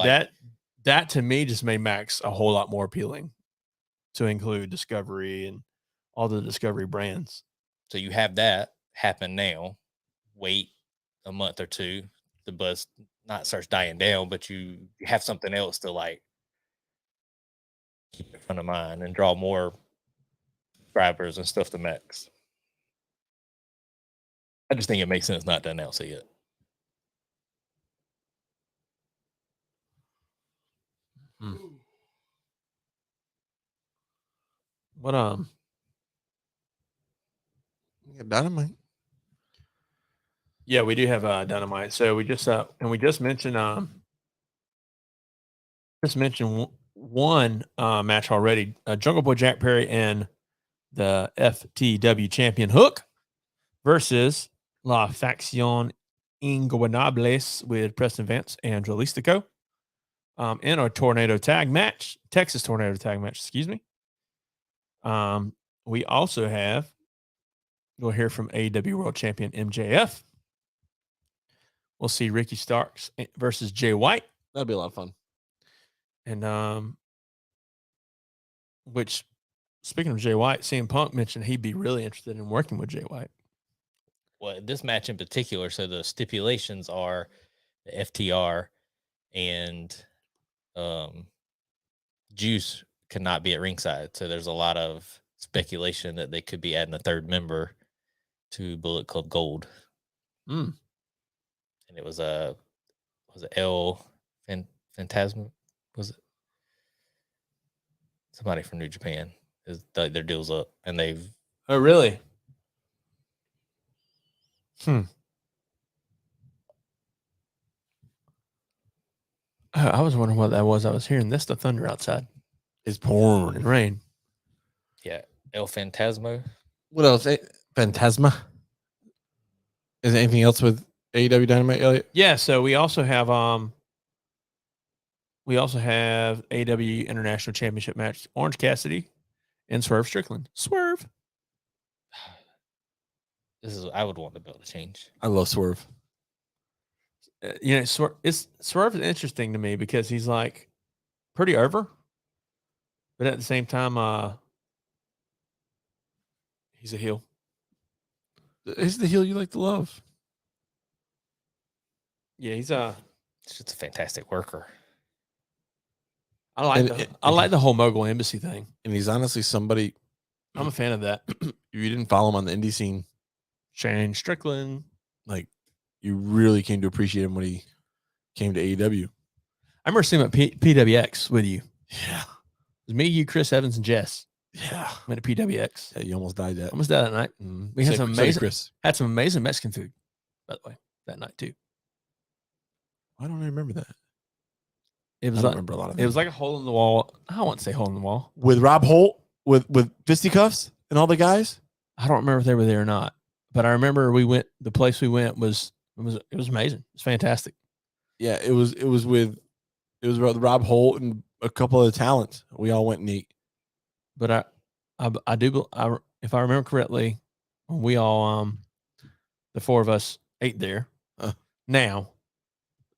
that to me just made Max a whole lot more appealing to include Discovery and all the Discovery brands. So you have that happen now. Wait a month or two, the buzz not starts dying down, but you have something else to like keep in front of mind and draw more subscribers and stuff to Max. I just think it makes sense not to announce it yet. What Dynamite. Yeah, we do have Dynamite. So we just mentioned one match already. Jungle Boy Jack Perry and the FTW champion Hook versus La Facción Ingobernables with Preston Vance and Jalistico in a tornado tag match, Texas tornado tag match, excuse me. We also have, we'll hear from AEW World Champion MJF. We'll see Ricky Starks versus Jay White. That'd be a lot of fun. And which, speaking of Jay White, CM Punk mentioned he'd be really interested in working with Jay White. Well, this match in particular, so the stipulations are the FTR and Juice cannot be at ringside. So there's a lot of speculation that they could be adding a third member to Bullet Club Gold. Mm. And it was it El Phantasma? Was it? Somebody from New Japan. Their deal's up, and they've. Oh, really? I was wondering what that was. I was hearing this, the thunder outside. It's pouring and rain. Yeah, El Phantasmo. What else? Phantasma. Is there anything else with AEW Dynamite, Elliot? Yeah, so we also have AEW International Championship match, Orange Cassidy and Swerve Strickland. Swerve. I would want the belt to change. I love Swerve. Swerve is interesting to me because he's like pretty over, but at the same time, he's a heel. He's the heel you like to love. Yeah, he's just a fantastic worker. I like the whole Mogul Embassy thing, and he's honestly somebody. I'm a fan of that. If you didn't follow him on the indie scene, Shane Strickland, like you really came to appreciate him when he came to AEW. I remember seeing him at PWX with you. Yeah, it was me, you, Chris Evans, and Jess. Yeah, went to PWX. Yeah, you almost died that. Almost died that night. Mm-hmm. We had some amazing Mexican food, by the way, that night too. Why don't I remember that? It was remember a lot of that. It was like a hole in the wall. I don't want to say hole in the wall. With Rob Holt, with fisticuffs and all the guys. I don't remember if they were there or not, but I remember the place we went was amazing. It was fantastic. Yeah, it was with Rob Holt and a couple of the talents. We all went and ate. But if I remember correctly, we all the four of us ate there. Now,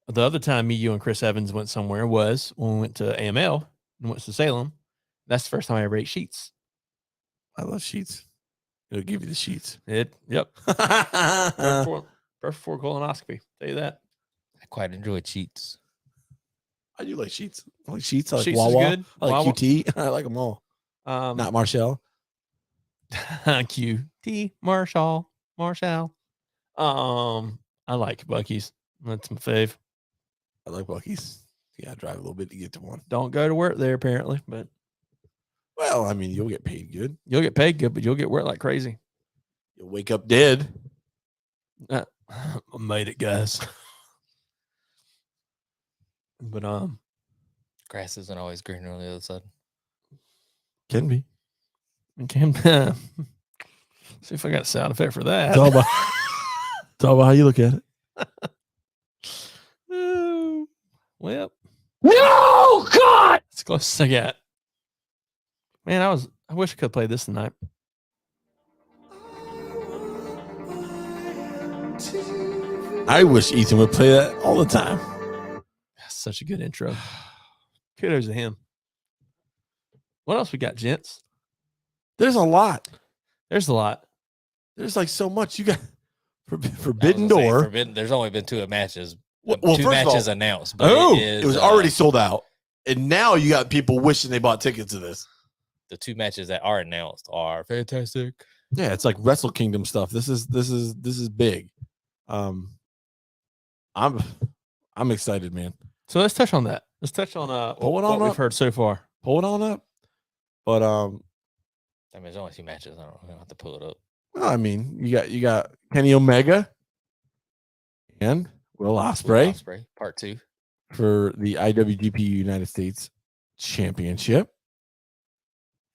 the other time me, you, and Chris Evans went somewhere was when we went to AML and went to Salem. That's the first time I ever ate sheets. I love sheets. It'll give you the sheets. Yep. Perfect for colonoscopy. Tell you that. I quite enjoy sheets. I do like sheets. I like sheets. I like sheets Wawa. is good. I like Wawa. QT. I like them all. Not Marshall. QT Marshall. I like Buc-ee's. That's my fave. I like Buc-ee's. Yeah, drive a little bit to get to one. Don't go to work there apparently, but well, I mean, you'll get paid good. You'll get paid good, but you'll get work like crazy. You'll wake up dead. I made it, guys. But grass isn't always greener on the other side. Can be. See if I got a sound effect for that. It's all about how you look at it. Well, no, God! It's close as I got. Man, I wish I could play this tonight. I wish Ethan would play that all the time. That's such a good intro. Kudos to him. What else we got, gents? There's a lot. There's like so much. You got Forbidden Door. There's only been two matches. Well, two matches announced. But it was already sold out. And now you got people wishing they bought tickets to this. The two matches that are announced are fantastic. Yeah, it's like Wrestle Kingdom stuff. This is big. I'm excited, man. So let's touch on that. Let's touch on what we've heard so far. Pull it on up. But I mean, there's only two matches. I don't have to pull it up. Well, I mean, you got Kenny Omega and Will Will Ospreay Ospreay, part 2. for the IWGP United States Championship.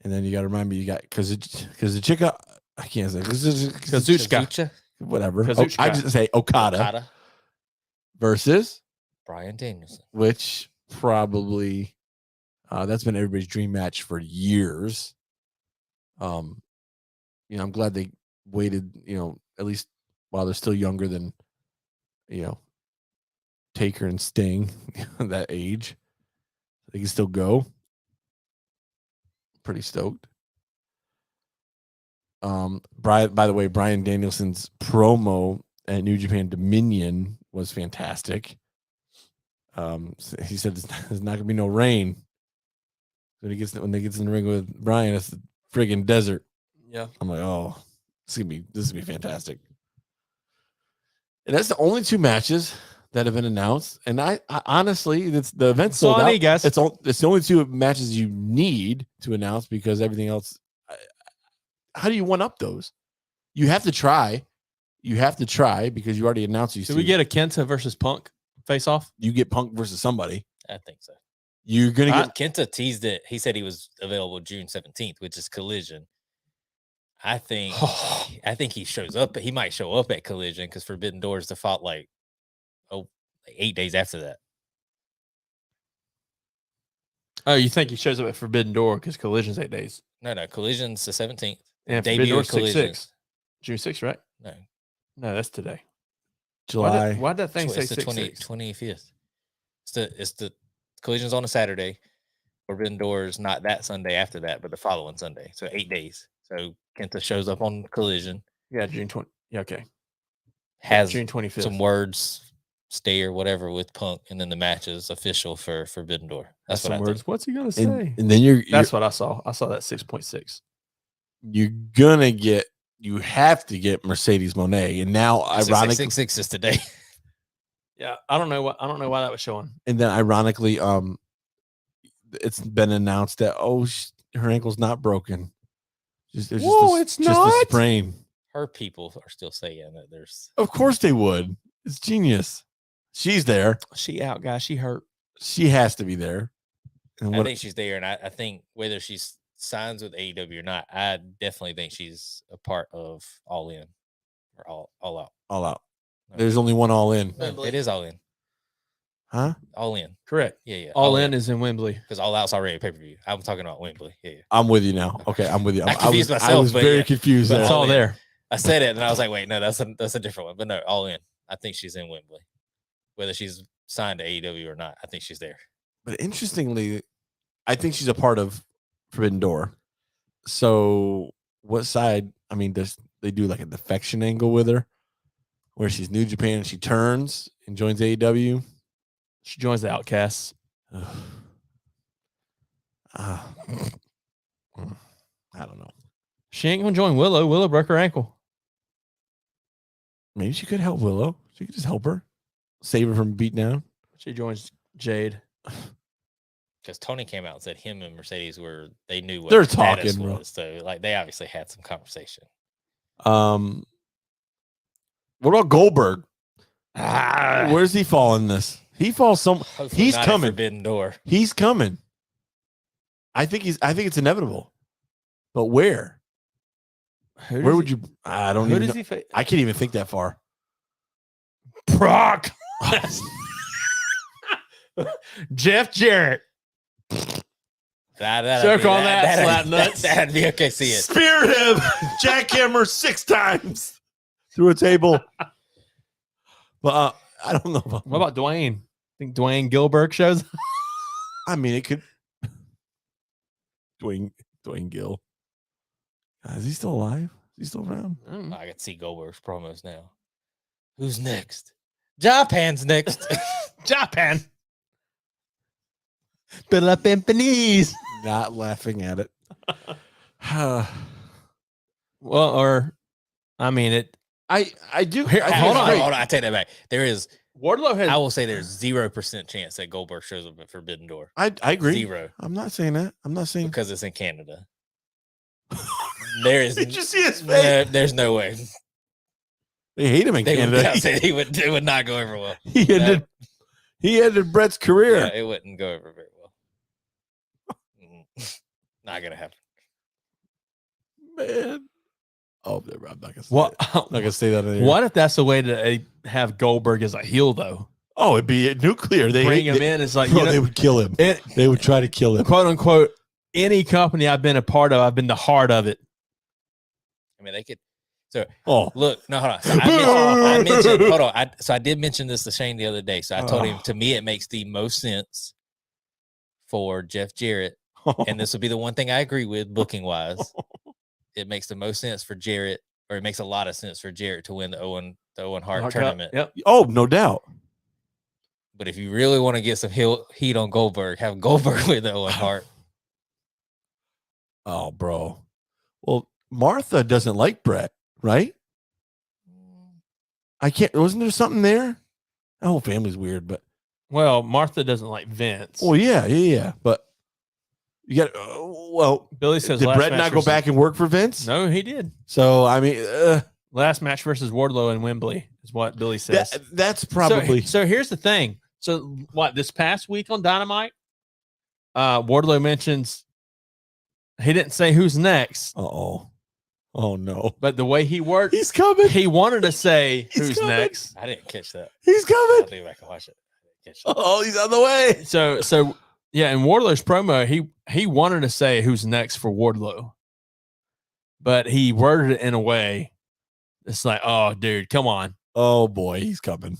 And then you got to remind me, you got Kazuchika. I can't say Kazuchika. whatever. Kazuchika. I just say Okada versus Bryan Danielson. which probably that's been everybody's dream match for years. I'm glad they waited, at least while they're still younger than, Taker and Sting, that age. They can still go. Pretty stoked. By the way, Bryan Danielson's promo at New Japan Dominion was fantastic. He said there's not gonna be no rain. When they gets in the ring with Bryan, it's the friggin' desert. Yeah. I'm like, oh, this is gonna be fantastic. And that's the only 2 matches that have been announced. And I honestly, it's the event That's all sold I out. need, guys. It's the only 2 matches you need to announce because everything else. How do you one up those? You have to try. Because you already announced these. Do we get a Kenta versus Punk face off? You get Punk versus somebody. I think so. You're gonna get. Kenta teased it. He said he was available June 17th, which is Collision. I think he shows up. He might show up at Collision because Forbidden Doors fought like 8 days after that. Oh, you think he shows up at Forbidden Door because Collision's 8 days? No, Collision's the 17th. And Debut Forbidden Door's Collision. 6-6. June 6th, right? No, that's today. July. Why'd that thing say It's the 25th. It's the Collision's on a Saturday. Forbidden Doors not that Sunday after that, but the following Sunday. So 8 days. So Kenta shows up on Collision. Yeah, June 20. Yeah, okay. Has June 25th. some words, stay or whatever with Punk, and then the match is official for Forbidden Door. That's what some I words. think. What's he gonna say? And then That's what I saw. I saw that 6.6. You have to get Mercedes Moné, and now ironically, 666 is today. Yeah, I don't know why that was showing. And then ironically, it's been announced that her ankle's not broken. It's just not a sprain. Her people are still saying that there's. Of course they would. It's genius. She's there. She out, guys. She hurt. She has to be there. And I think she's there, and I think whether she's signs with AEW or not, I definitely think she's a part of All In or All Out. All Out. No. There's only one All In. No, it is All In. Huh? All In. Correct. Yeah. All in is in Wembley. Because All Out's already a pay-per-view. I'm talking about Wembley. Yeah. I'm with you now. Okay, I'm with you. I confused myself, I was but very yeah. confused. But It's there. all there. I said it, and I was like, wait, no, that's a different one. But no, All In. I think she's in Wembley. Whether she's signed to AEW or not, I think she's there. But interestingly, I think she's a part of Forbidden Door. So what side? I mean, they do like a defection angle with her, where she's New Japan and she turns and joins AEW. She joins the Outcasts. I don't know. She ain't gonna join Willow. Willow broke her ankle. Maybe she could help Willow. She could just help her, save her from beat down. She joins Jade. Because Tony came out and said him and Mercedes they knew what They're their status talking, bro. was. So like they obviously had some conversation. What about Goldberg? Where does he fall in this? He falls Hopefully he's not at coming. Forbidden Door. He's coming. I think it's inevitable. But where? Where would you? I don't Who even. does Know. he face? I can't even think that far. Brock. Jeff Jarrett. Circle on that, slap nuts. That'd be okay. See it. Spear him, jackhammer 6 times through a table. But I don't know. What about Dwayne? Think Dwayne Gilbert shows up? I mean, it could. Dwayne Gill. Is he still alive? Is he still around? I can see Goldberg's promos now. Who's next? Japan's next. Japan. Bill up in Japanese. Not laughing at it. Well, or I mean it. I do. Here, I think hold it's on, great. Hold on. I take that back. There is. Wardlow has. I will say there's 0% chance that Goldberg shows up at Forbidden Door. I agree. 0. I'm not saying that. I'm not saying Because it's in Canada. There is. Did you see his face? There's no way. They hate him in Canada. It would not go over well. He ended Brett's career. Yeah, it wouldn't go over very well. Not gonna happen. Man. Oh, I'm not gonna say What? that. I'm not gonna say that. In What if that's the way to have Goldberg as a heel, though? Oh, it'd be nuclear. They Bring him in. It's like, bro, they would kill him. They would try to kill him. Quote unquote, any company I've been a part of, I've been the heart of it. I mean, they could. So, Oh, look, no, hold on. So I mentioned, hold on. I did mention this to Shane the other day. So I told him, to me, it makes the most sense for Jeff Jarrett. And this will be the one thing I agree with booking wise. It makes the most sense for Jarrett, or it makes a lot of sense for Jarrett to win the Owen Hart tournament. Yep. Oh, no doubt. But if you really want to get some heat on Goldberg, have Goldberg with the Owen Hart. Oh, bro. Well, Martha doesn't like Brett, right? I can't. Wasn't there something there? The whole family's weird, but Well, Martha doesn't like Vince. oh yeah. But you got well. Billy says, Did last Brett match not go versus- back and work for Vince? No, he did. So I mean, Last match versus Wardlow in Wembley is what Billy says. that's probably So here's the thing. So what, this past week on Dynamite, Wardlow mentions he didn't say who's next, oh no, but the way he worked, he's coming. he wanted to say He's who's coming. next. I didn't catch that. He's I'll coming. go back and watch it. I didn't catch that. Oh, he's on the way. So yeah, in Wardlow's promo, he wanted to say who's next for Wardlow, but he worded it in a way it's like, oh, dude, come on. Oh boy, he's coming.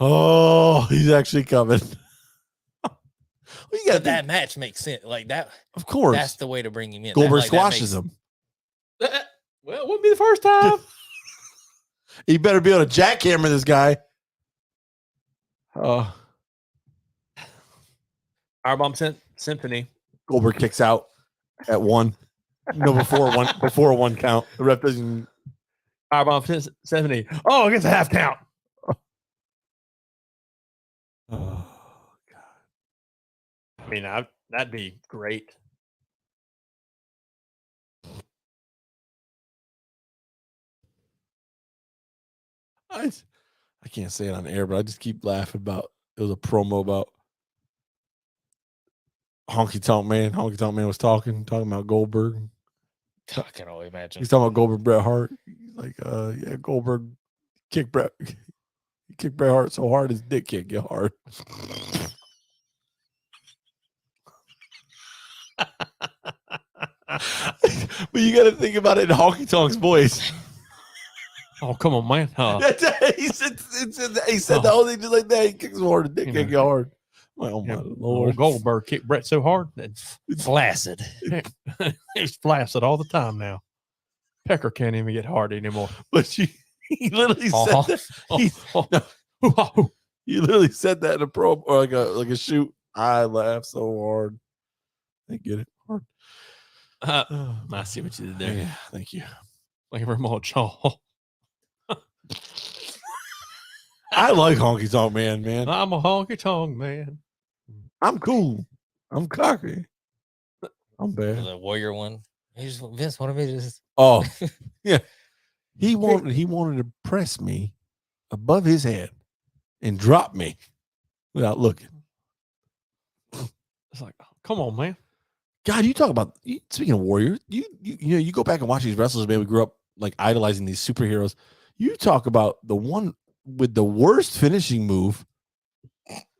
Oh, he's actually coming. But that match makes sense. Like that, of course. that's the way to bring him in. Goldberg That squashes him. Well, it wouldn't be the first time. He better be able to jackhammer this guy. Oh. Firebomb Symphony. Goldberg kicks out at 1. No, before one count. The ref doesn't. Firebomb Symphony. Oh, it gets a half count. Oh, I mean, that'd be great. I can't say it on air, but I just keep laughing about it was a promo about Honky Tonk Man. Honky Tonk Man was talking about Goldberg. I can only imagine. He's talking about Goldberg, Bret Hart. He's like, yeah, Goldberg kicked Bret Hart so hard his dick can't get hard. But you got to think about it in Honky Tonk's voice. Oh, come on, man. He said the whole thing just like that. He kicks so hard his dick can't get hard. I'm like, oh my Lord. Goldberg kicked Brett so hard that Flaccid. he's flaccid all the time now. Pecker can't even get hard anymore. But he literally said that. You literally said that in a pro or like a shoot. I laughed so hard. I get it hard. I see what you did there. Yeah, thank you. Thank you very much. Oh, I like Honky Tonk Man, man. I'm a honky tonk man. I'm cool. I'm cocky. I'm bad. The Warrior one. Vince wanted me to just. Oh, yeah. He wanted to press me above his head and drop me without looking. It's like, oh, come on, man. God, you talk about speaking of Warrior, you know, you go back and watch these wrestlers, man. We grew up like idolizing these superheroes. You talk about the one with the worst finishing move,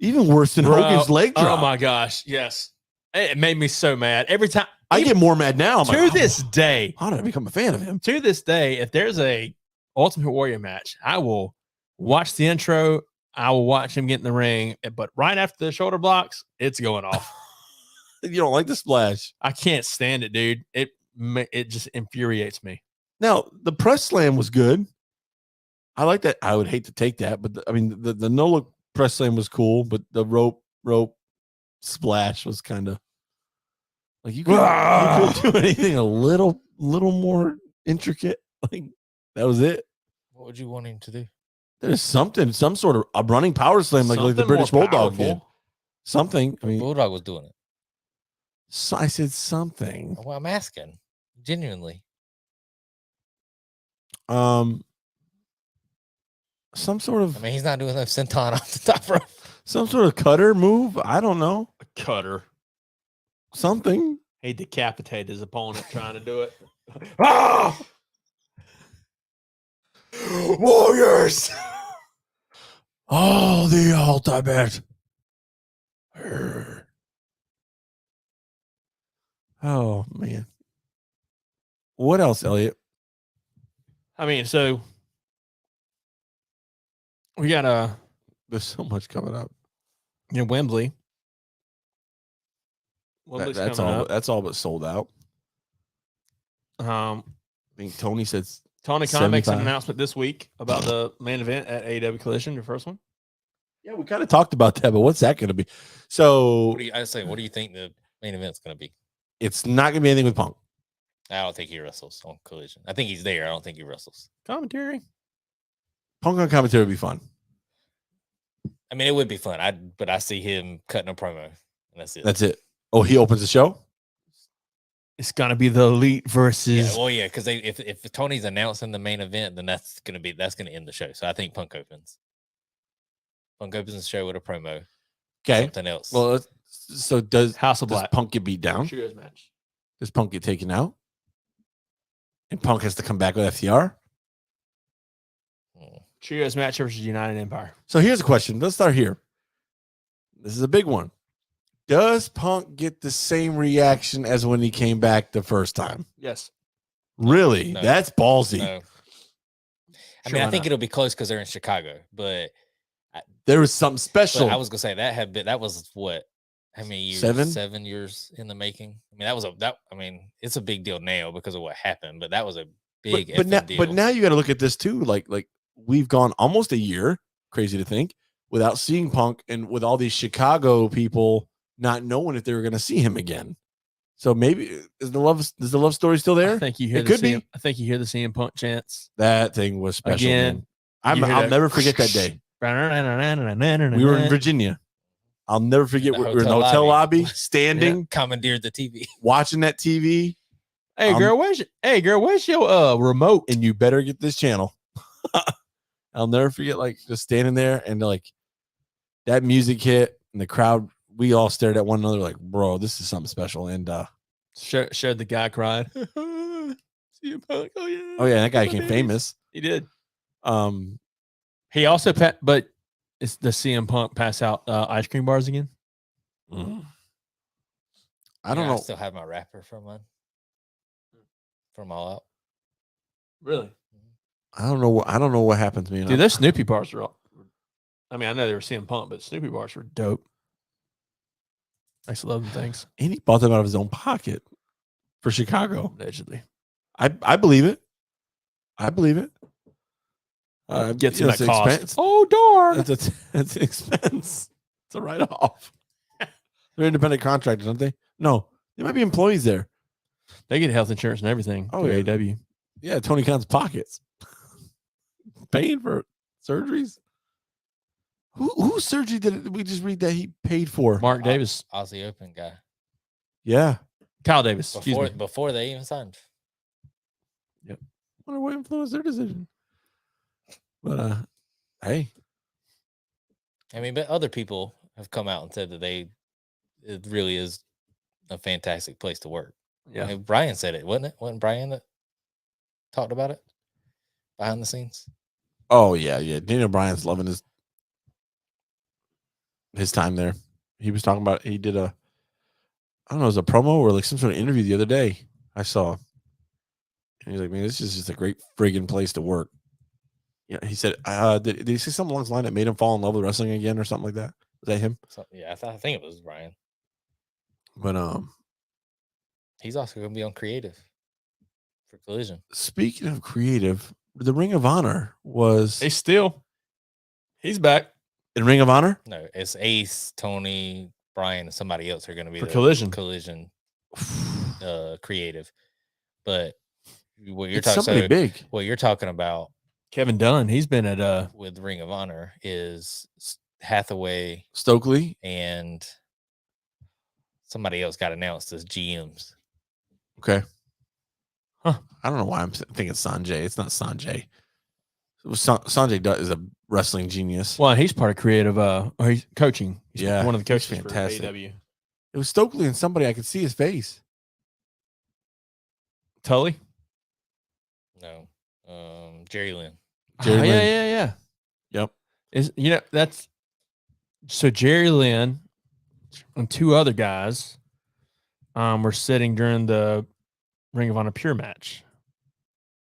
even worse than Hogan's leg drop. Oh my gosh, yes. It made me so mad. Every time I get more mad now. This day. How did I become a fan of him? To this day, if there's a Ultimate Warrior match, I will watch the intro. I will watch him get in the ring. But right after the shoulder blocks, it's going off. You don't like the splash. I can't stand it, dude. It just infuriates me. Now, the press slam was good. I like that. I would hate to take that, but the no look press slam was cool, but the rope splash was kind of like you couldn't do anything a little more intricate. Like that was it. What would you want him to do? There's some sort of a running power slam like the British Bulldog did. Something. I mean, Bulldog was doing it. So I said something. Well, I'm asking genuinely. some sort of I mean, he's not doing a senton off the top rope. some sort of cutter move. I don't know. A cutter. Something. He decapitated his opponent trying to do it. Ah! Warriors! Oh, the ultimate. Oh man. What else, Elliot? I mean, so we got There's so much coming up. Wembley. Wembley's That's coming all. up. That's all but sold out. I think Tony said Tony Khan makes an 75. announcement this week about the main event at AEW Collision, your first one. Yeah, we kind of talked about that, but what's that going to be? So What do you think the main event's going to be? it's not going to be anything with Punk. I don't think he wrestles on Collision. I think he's there. I don't think he wrestles. Commentary. Punk on commentary would be fun. I mean, it would be fun. But I see him cutting a promo, and that's it. That's it. Oh, he opens the show? It's gonna be the Elite versus. Yeah, because if Tony's announcing the main event, then that's gonna end the show. So I think Punk opens. Punk opens the show with a promo. Okay. Something else. Well, so does House of does Black. Punk get beat down? Trios match. Does Punk get taken out? And Punk has to come back with FTR? Trios match versus United Empire. So here's a question. Let's start here. This is a big one. Does Punk get the same reaction as when he came back the first time? Yes. Really? No. That's ballsy. No. I Sure, mean, why I think not? it'll be close because they're in Chicago. But There was something special. I was gonna say that was what? How many years? 7? 7 years in the making. I mean, it's a big deal now because of what happened. But that was a big deal. but now you got to look at this too. Like we've gone almost a year, crazy to think, without seeing Punk, and with all these Chicago people not knowing if they were going to see him again. So maybe is the love story still there? I think you hear It could be. I think you hear the CM Punk chants. That thing was special. Again, man. you hear I'll that- never forget that day. We We were in Virginia. I'll never forget. The We were in the hotel hotel lobby. lobby, standing, Commandeered the TV. watching that TV, Hey girl, where's your remote? and you better get this channel. I'll never forget, like, just standing there and like that music hit and the crowd. We all stared at one another like, bro, this is something special. And Showed the guy crying. CM Punk. Oh yeah. oh yeah, that guy my became babies. famous. He did. Um, He also but it's the CM Punk pass out ice cream bars again. I don't I know. still have my wrapper from All Out. Really? I don't know what happened to me. Dude, those Snoopy bars are all. I mean, I know they were CM Punk, but Snoopy bars were dope. I used to love them things. And he bought them out of his own pocket for Chicago. Allegedly. I believe it. I believe it. Gets you know, him it's that an cost. expense. Oh darn. It's an expense. It's a write-off. They're independent contractors, aren't they? No, they might be employees there. They get health insurance and everything. Oh, through yeah. AW. Yeah, Tony Khan's pockets. Paying for surgeries. Whose surgery did we just read that he paid for? Mark Davis. Aussie Open guy. Yeah. Kyle Davis. Excuse me. Before they even signed. I wonder what influenced their decision. But hey. I mean, but other people have come out and said that it really is a fantastic place to work. Yeah. I mean, Brian said it, wasn't it? Wasn't Brian that talked about it behind the scenes? Oh yeah. Daniel Bryan's loving his time there. He was talking about, he did I don't know, it was a promo or like some sort of interview the other day I saw. And he's like, man, this is just a great friggin' place to work. Yeah, he said, did he say something along the line that made him fall in love with wrestling again or something like that? Was that him? So, yeah, I think it was Brian. But He's also going to be on creative for Collision. speaking of creative, the Ring of Honor was He's back. in Ring of Honor. No, it's Ace, Tony, Brian, and somebody else are going to be For the Collision. creative. But what you're It's talking somebody big. what you're talking about Kevin Dunn. He's been at with Ring of Honor is Hathaway Stokely. and somebody else got announced as GMs. Okay. Huh. I don't know why I'm thinking Sanjay. It's not Sanjay. Sanjay is a wrestling genius. Well, he's part of creative. Or he's coaching. He's Yeah, one of the he's coaches fantastic. for AEW. It was Stokely and somebody I could see his face. Tully. No, Jerry Lynn. Jerry Lynn. Yeah. Yep. That's so Jerry Lynn and two other guys were sitting during the Ring of Honor Pure match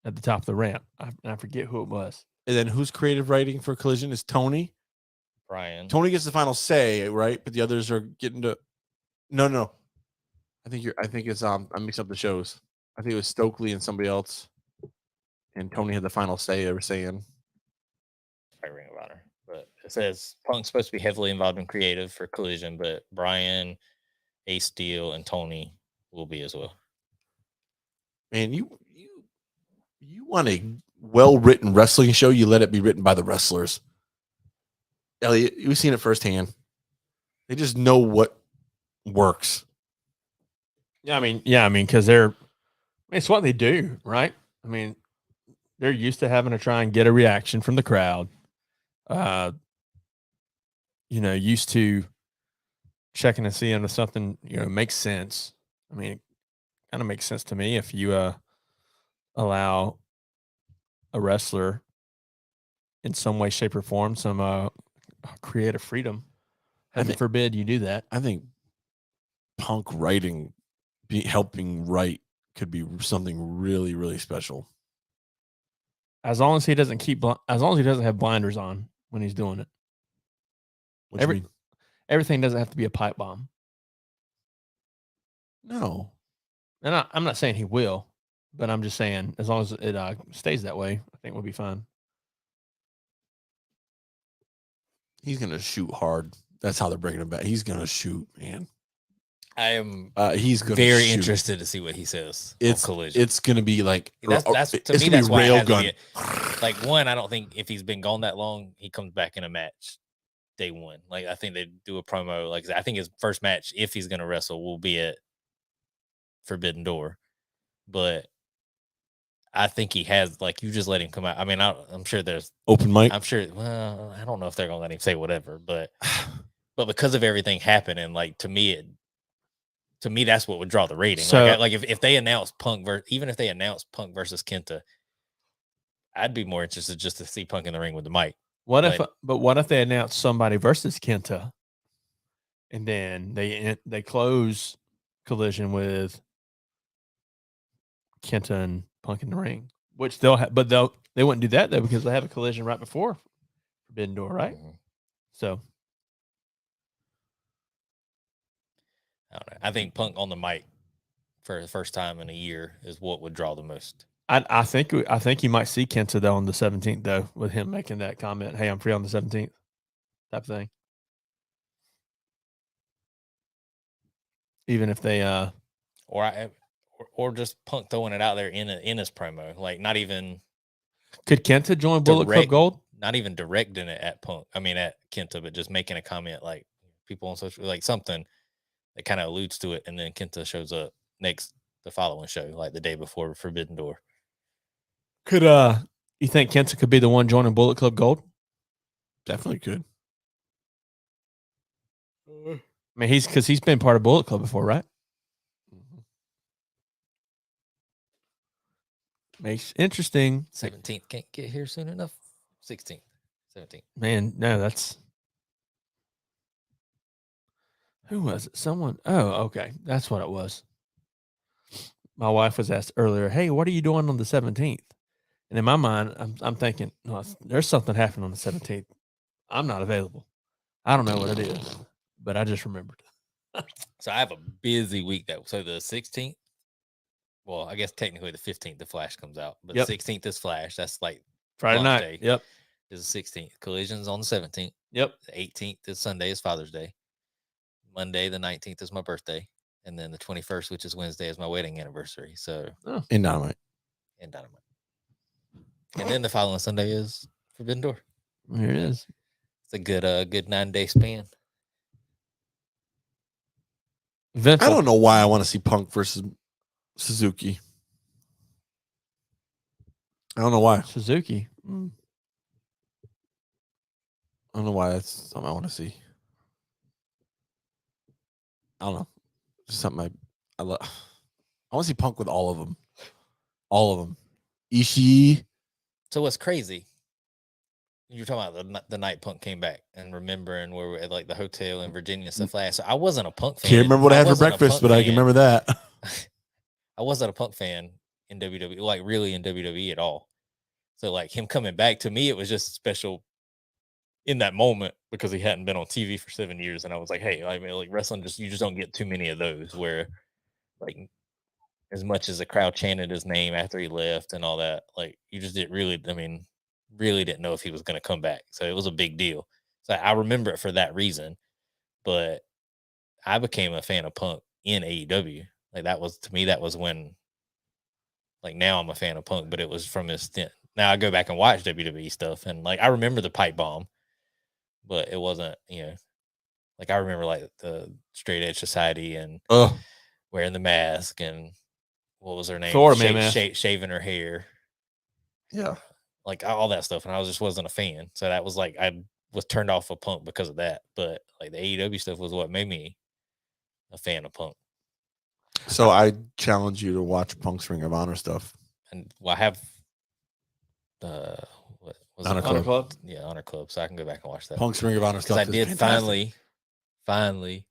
at the top of the ramp. I forget who it was. And then who's creative writing for Collision is Tony. Brian. Tony gets the final say, right? But the others are getting to. No. I think it's I mixed up the shows. I think it was Stokely and somebody else, and Tony had the final say. They were saying. Ring of Honor, but it says Punk's supposed to be heavily involved in creative for Collision, but Brian, Ace Steel, and Tony will be as well. Man, you want a well-written wrestling show, you let it be written by the wrestlers. Elliot, you've seen it firsthand. They just know what works. Yeah, I mean, because it's what they do, right? I mean, they're used to having to try and get a reaction from the crowd. Used to checking and seeing if something, makes sense. I mean, it kind of makes sense to me if you allow a wrestler in some way, shape, or form some creative freedom. Heaven forbid you do that. I think Punk writing, helping write, could be something really, really special. As long as he doesn't have blinders on when he's doing it. What do you mean? Everything doesn't have to be a pipe bomb. No. And I'm not saying he will, but I'm just saying as long as it stays that way, I think we'll be fine. He's going to shoot hard. That's how they're bringing him back. He's going to shoot, man. I am he's gonna very shoot. interested to see what he says on Collision. It's going to be like that's to me that's why it has to be like one. I don't think if he's been gone that long, he comes back in a match day one. Like I think they do a promo. Like I think his first match, if he's going to wrestle, will be at Forbidden Door. But I think he has, like, you just let him come out. I mean, I'm sure there's open mic. I'm sure. Well, I don't know if they're going to let him say whatever, but because of everything happening, like to me, that's what would draw the rating. So, like if they announce Punk even if they announce Punk versus Kenta, I'd be more interested just to see Punk in the ring with the mic. What if they announce somebody versus Kenta, and then they close Collision with Kenta and Punk in the ring, which they wouldn't do that though because they have a Collision right before Forbidden Door, right? Mm-hmm. So. I don't know. I think Punk on the mic for the first time in a year is what would draw the most. I think you might see Kenta though on the 17th though, with him making that comment, "Hey, I'm free on the 17th," type thing. Even if they or just Punk throwing it out there in his promo, like not even. Could Kenta join Bullet Club Gold? Not even directing it at Punk. I mean at Kenta, but just making a comment like people on social, like something that kind of alludes to it, and then Kenta shows up the following show, like the day before Forbidden Door. Could you think Kenta could be the one joining Bullet Club Gold? Definitely could. I mean, he's been part of Bullet Club before, right? Mm-hmm. Makes interesting. 17th can't get here soon enough. 16th, 17th. Man, no, that's. Who was it? Someone. Oh, okay. That's what it was. My wife was asked earlier, "Hey, what are you doing on the 17th?" And in my mind, I'm thinking, well, there's something happening on the 17th. I'm not available. I don't know what it is, but I just remembered. So I have a busy week so the 16th. Well, I guess technically the 15th, the Flash comes out, but the 16th is Flash. That's like Friday night. Day. Yep. Is the 16th. Collision's on the 17th. Yep. The 18th is Sunday, is Father's Day. Monday, the 19th is my birthday. And then the 21st, which is Wednesday, is my wedding anniversary. So in Dynamite. And then the following Sunday is Forbidden Door. Here it is. It's a good 9-day span. I don't know why I want to see Punk versus Suzuki. I don't know why. Suzuki. I don't know why that's something I want to see. I don't know. Just something I love. I want to see Punk with all of them. All of them. Ishii. So what's crazy? You're talking about the night Punk came back and remembering where we were at like the hotel in Virginia and stuff like that. So I wasn't a Punk fan. Can't remember what I had for wasn't a breakfast, Punk but I can fan. remember that. I wasn't a Punk fan in WWE, like really in WWE at all. So like him coming back, to me, it was just special in that moment because he hadn't been on TV for 7 years. And I was like, hey, I mean, like wrestling, you just don't get too many of those where like as much as the crowd chanted his name after he left and all that, like you just didn't really, really didn't know if he was going to come back. So it was a big deal. So I remember it for that reason. But I became a fan of Punk in AEW. Like that was, to me, that was when, like now I'm a fan of Punk, but it was from his stint. Now I go back and watch WWE stuff and like I remember the pipe bomb, but it wasn't, like I remember like the Straight Edge Society and wearing the mask and what was her name? Thor Man, shaving her hair. Yeah. Like all that stuff. And I just wasn't a fan. So that was like, I was turned off of Punk because of that. But like the AEW stuff was what made me a fan of Punk. So I challenge you to watch Punk's Ring of Honor stuff. And I have the what was Honor it? Club. Yeah, Honor Club. So I can go back and watch that. Punk's Ring of Honor stuff. Because I did fantastic. finally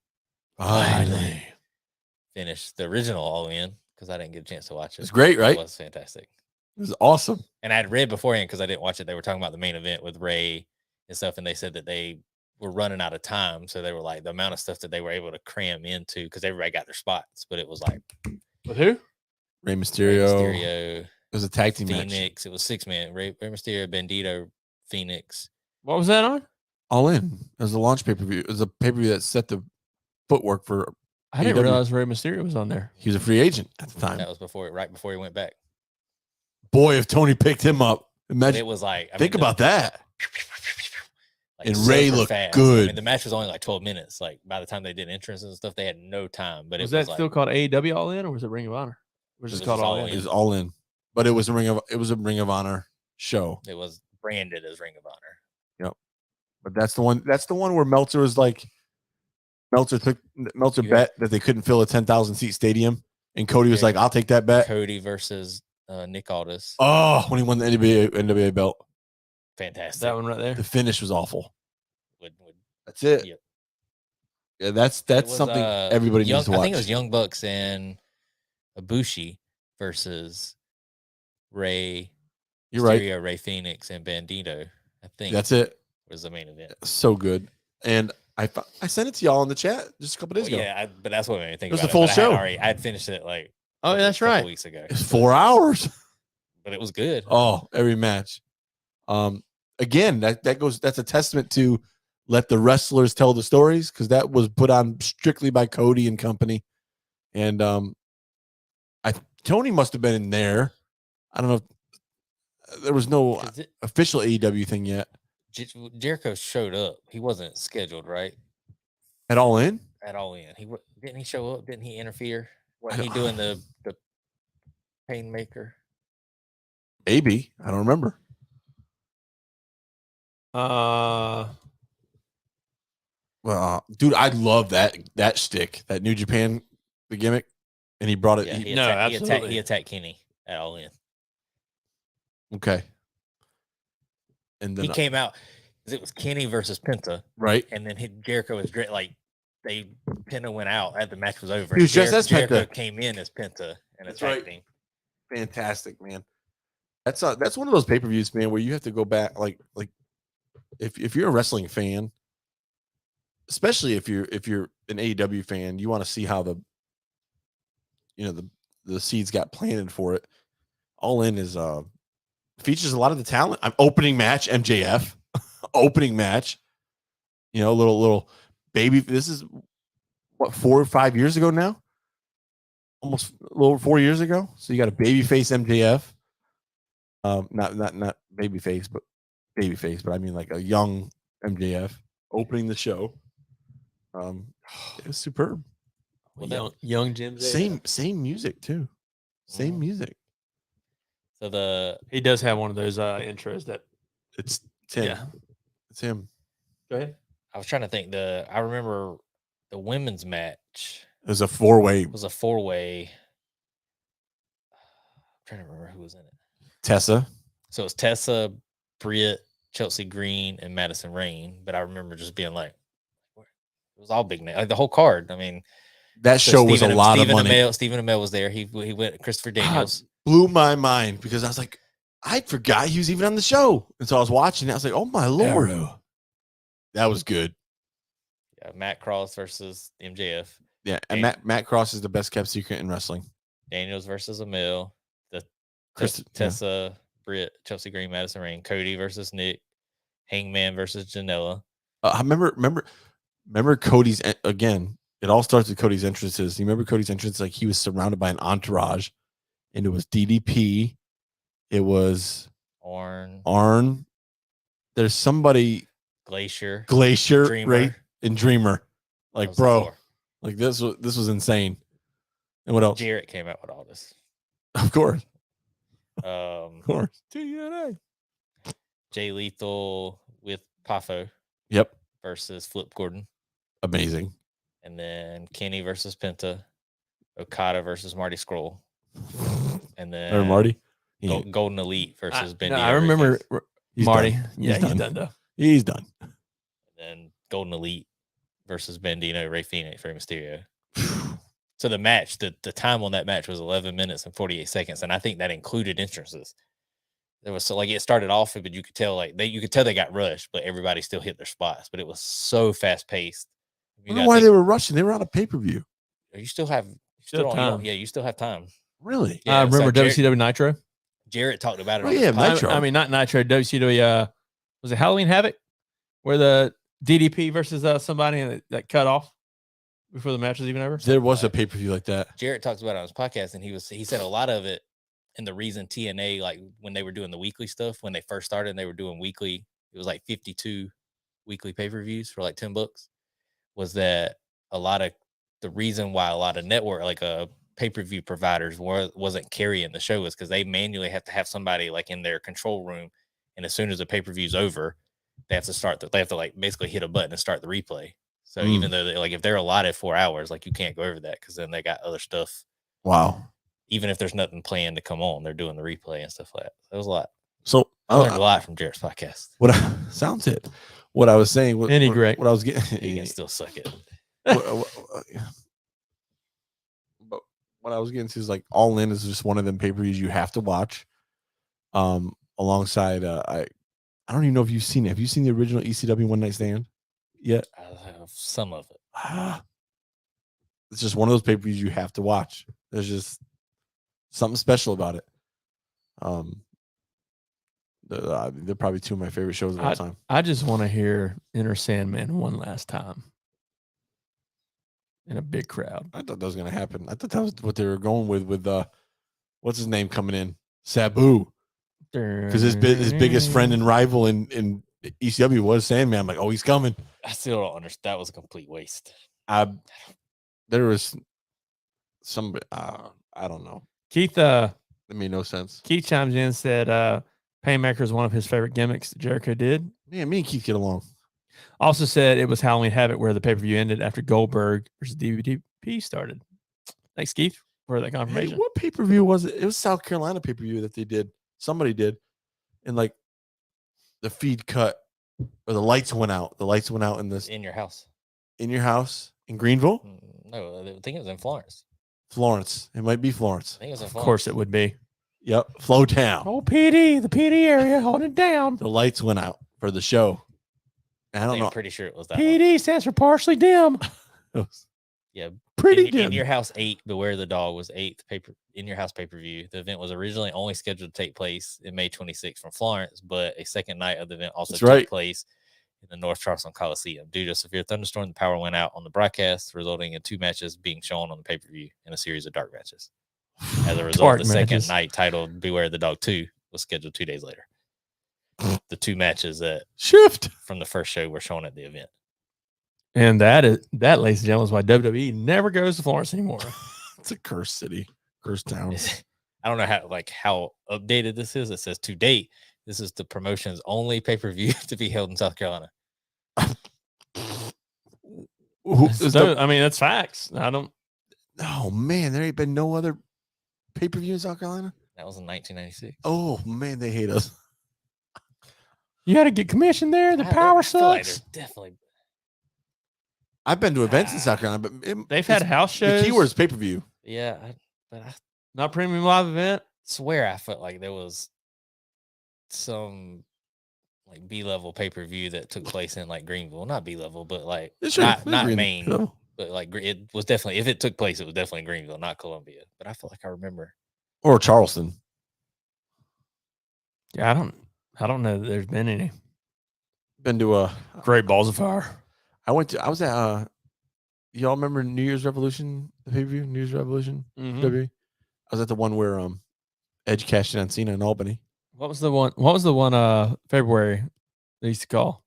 finish the original All In because I didn't get a chance to watch it. It's great, right? It was fantastic. It was awesome. And I had read beforehand because I didn't watch it. They were talking about the main event with Ray and stuff, and they said that they were running out of time. So they were like the amount of stuff that they were able to cram into because everybody got their spots, but it was like with who? Rey Mysterio. It was a tag team Phoenix. match. It was 6 men. Rey Mysterio, Bandito, Phoenix. What was that on? All In. It was a launch pay-per-view. It was a pay-per-view that set the footwork for. I didn't realize Rey Mysterio was on there. He was a free agent at the time. That was right before he went back. Boy, if Tony picked him up, imagine. But it was like think about that. Like and Ray looked fast. good. I mean, the match was only like 12 minutes. Like by the time they did entrances and stuff, they had no time. But was it was that still called AEW All In, or was it Ring of Honor? Was it called All In? It was All In, but it was a Ring of Honor show. It was branded as Ring of Honor. Yep. But that's the one. That's the one where Meltzer was like, Meltzer bet that they couldn't fill a 10,000 seat stadium, and Cody was like, "I'll take that bet." Cody versus Nick Aldis. Oh, when he won the NWA belt. Fantastic. That one right there. The finish was awful. That's it. Yep. Yeah, that's something everybody needs to watch. I think it was Young Bucks and Ibushi versus Ray. You're Mysterio, right. Ray Phoenix and Bandito. I think that's it. Was the main event. So good. And I sent it to y'all in the chat just a couple days ago. Yeah, but that's what made me think. It was about the full show. I had finished it like. Oh, yeah, that's right. Weeks ago. It's 4 hours. But it was good. Oh, every match. Again, that's a testament to let the wrestlers tell the stories, because that was put on strictly by Cody and company. And Tony must have been in there. I don't know. There was no official AEW thing yet. Jericho showed up. He wasn't scheduled, right? At All In? At All In. Didn't he show up? Didn't he interfere? Wasn't he doing the Painmaker? Maybe. I don't remember. Well, dude, I love that shtick, that New Japan, the gimmick, and he brought it. Yeah, absolutely. He attacked Kenny at All In. Okay. And then he came out because it was Kenny versus Penta, right? And then Jericho was like Penta went out as the match was over. He was just as Jericho Penta. Came in as Penta and That's attacked right. him. Fantastic, man. That's one of those pay-per-views, man, where you have to go back, like if you're a wrestling fan, especially if you're an AEW fan, you want to see how the seeds got planted for it. All In is features a lot of the talent. Opening match, MJF, opening match. Little baby. This is what, 4 or 5 years ago now, almost a little over 4 years ago. So you got a babyface MJF. Not babyface, but babyface. But I mean like a young MJF opening the show. It was superb. Well, young Jim. Same music too. Same music. So he does have one of those intros that it's Tim. Yeah. It's him. Go ahead. I was trying to think. I remember the women's match. It was a 4-way. It was a 4-way. I'm trying to remember who was in it. Tessa. So it was Tessa, Britt, Chelsea Green, and Madison Rain. But I remember just being like, it was all big name. Like the whole card. I mean, that show was a lot of money. Stephen Amell was there. He went. Christopher Daniels. Blew my mind because I was like, I forgot he was even on the show. And so I was watching it. I was like, oh my Lord. Arrow. That was good. Yeah, Matt Cross versus MJF. Yeah, and Matt Cross is the best kept secret in wrestling. Remember versus Amell. Tessa, Britt, Chelsea Green, Madison Rain, Cody versus Nick, Hangman versus Janela. I remember Cody's again. It all starts with Cody's entrances. You remember Cody's entrance? Like he was surrounded by an entourage, and it was DDP. It was Arn. There's somebody Glacier, Dreamer. right? And Dreamer. Like, bro, like this was insane. And what else? Jarrett came out with all this. Of course. Of course. TNA. Jay Lethal with Pafo. Yep. Versus Flip Gordon. Amazing. And then Kenny versus Penta. Okada versus Marty Scurll. And then or Marty. Golden Elite versus Bendy. I remember Marty. Done. Yeah, he's done though. He's done. And then Golden Elite versus Bandino, Rey Fenix, Rey Mysterio. So the match, the time on that match was 11 minutes and 48 seconds, and I think that included entrances. There was it started off, but you could tell they got rushed, but everybody still hit their spots. But it was so fast paced. I don't know why they were rushing. They were on a pay per view. You still have time. You still have time. Really? Yeah, I remember WCW Nitro. Jarrett talked about it. Oh, yeah, Nitro. I mean, not Nitro. WCW. Was it Halloween Havoc, where the DDP versus somebody that cut off before the match was even over? There was a pay per view like that. Jarrett talks about it on his podcast, and he said a lot of it. And the reason TNA, like when they were doing the weekly stuff, when they first started, and they were doing weekly, it was like 52 weekly pay per views for like $10. Was that a lot of the reason why a lot of network pay-per-view providers wasn't carrying the show is because they manually have to have somebody like in their control room, and as soon as the pay-per-view's over, they have to basically hit a button and start the replay. So even though if they're allotted 4 hours, like you can't go over that because then they got other stuff. Wow. Even if there's nothing planned to come on, they're doing the replay and stuff like that. It was a lot. So I learned a lot from Jarrett's podcast. Sounds it. What I was saying, what I was getting, you can still suck it. But what I was getting to is like All In is just one of them pay-per-views you have to watch. Alongside, I don't even know if you've seen it. Have you seen the original ECW One Night Stand yet? I have some of it. It's just one of those pay-per-views you have to watch. There's just something special about it. They're probably two of my favorite shows of all time. I just want to hear Enter Sandman one last time in a big crowd. I thought that was going to happen. I thought that was what they were going with what's his name coming in? Sabu. Because his biggest friend and rival in ECW was Sandman. I'm like, oh, he's coming. I still don't understand. That was a complete waste. There was some, I don't know. Keith, it made no sense. Keith chimes in and said, Painmaker is one of his favorite gimmicks that Jericho did. Yeah, me and Keith get along. Also said it was Halloween Havoc where the pay-per-view ended after Goldberg versus DDP started. Thanks, Keith, for that confirmation. Hey, what pay-per-view was it? It was South Carolina pay-per-view that they did. Somebody did. And like the feed cut or the lights went out. The lights went out in this. In your house. In your house? In Greenville? No, I think it was in Florence. Florence. It might be Florence. I think it was in Of Florence. course it would be. Yep. Flowtown. Oh, PD, the PD area, hold it down. The lights went out for the show. I don't know. I'm pretty sure it was that PD stands for partially dim. Yeah. Pretty dim. In Your House 8, Beware the Dog was 8th In Your House pay-per-view. The event was originally only scheduled to take place in May 26th from Florence, but a second night of the event also took place in the North Charleston Coliseum. Due to a severe thunderstorm, the power went out on the broadcast, resulting in 2 matches being shown on the pay-per-view and a series of dark matches. As a result, the second night titled Beware the Dog 2 was scheduled 2 days later. The 2 matches that shift from the first show were shown at the event. And that, ladies and gentlemen, is why WWE never goes to Florence anymore. It's a cursed city, cursed town. I don't know how updated this is. It says to date, this is the promotion's only pay-per-view to be held in South Carolina. I mean, that's facts. I don't. Oh man, there ain't been no other pay-per-view in South Carolina. That was in 1996. Oh man, they hate us. You got to get commission there. The power I feel like sucks. there's definitely. I've been to events in South Carolina, but They've had house shows. The keyword is pay-per-view. Yeah, but I Not premium live event. swear I felt like there was some like B-level pay-per-view that took place in like Greenville. Not B-level, but like not Maine. No. But like it was definitely, if it took place, it was definitely Greenville, not Columbia. But I feel like I remember. Or Charleston. Yeah, I don't know that there's been any. Been to a Great Balls of Fire. I was at y'all remember New Year's Revolution, the pay-per-view, New Year's Revolution? Mhm. WWE? I was at the one where Edge cashed in on Cena in Albany. What was the one February they used to call?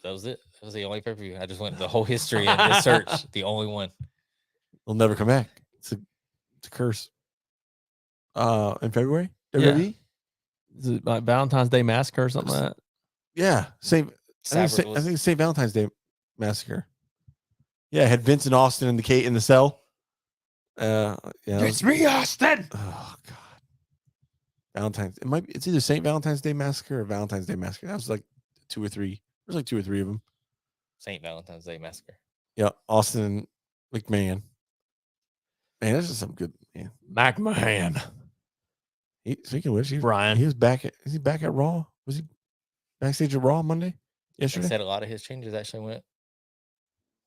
That was it. That was the only pay-per-view. I just went the whole history and just searched the only one. They'll never come back. It's a curse. In February? Yeah. WWE? Is it like Valentine's Day Massacre or something like that? Yeah. I think it's St. Valentine's Day Massacre. Yeah, it had Vince and Austin in the cell. Yeah. It's me, Austin. Oh God. Valentine's. It's either St. Valentine's Day Massacre or Valentine's Day Massacre. That was like 2 or 3. There's like 2 or 3 of them. St. Valentine's Day Massacre. Yeah, Austin and McMahon. Man, this is some good man. McMahon. Speaking of which, Brian. Is he back at Raw? Was he backstage at Raw Monday? They Yesterday? said a lot of his changes actually went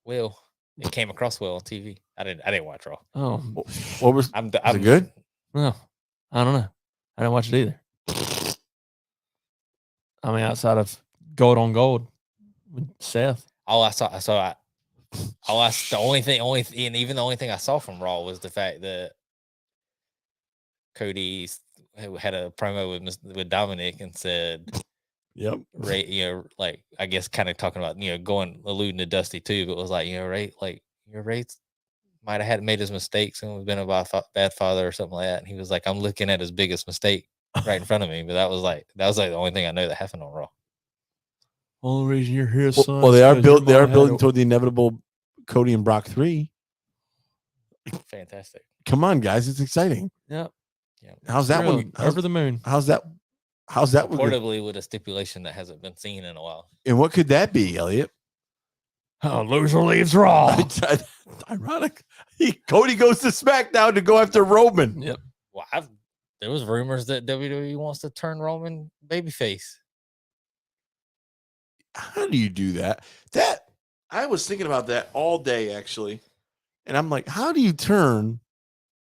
well. It came across well on TV. I didn't watch Raw. Oh, What was I'm it good? no, I don't know. I didn't watch it either. I mean, outside of Gold on Gold with Seth. The only thing, and even the only thing I saw from Raw was the fact that Cody had a promo with Dominic and said, Yep. Ray, like I guess kind of talking about, alluding to Dusty too, but it was like, Ray, like Ray might have made his mistakes and was been a bad father or something like that. And he was like, I'm looking at his biggest mistake right in front of me. But that was like the only thing I know that happened on Raw. Only reason you're here, son. Well, they are building toward the inevitable Cody and Brock 3. Fantastic. Come on, guys, it's exciting. Yep. Yeah. How's that one? Over the moon. How's that one? Portably with a stipulation that hasn't been seen in a while. And what could that be, Elliot? Oh, loser leaves Raw. Ironic. Cody goes to SmackDown to go after Roman. Yep. Well, there was rumors that WWE wants to turn Roman babyface. How do you do that? I was thinking about that all day, actually. And I'm like, how do you turn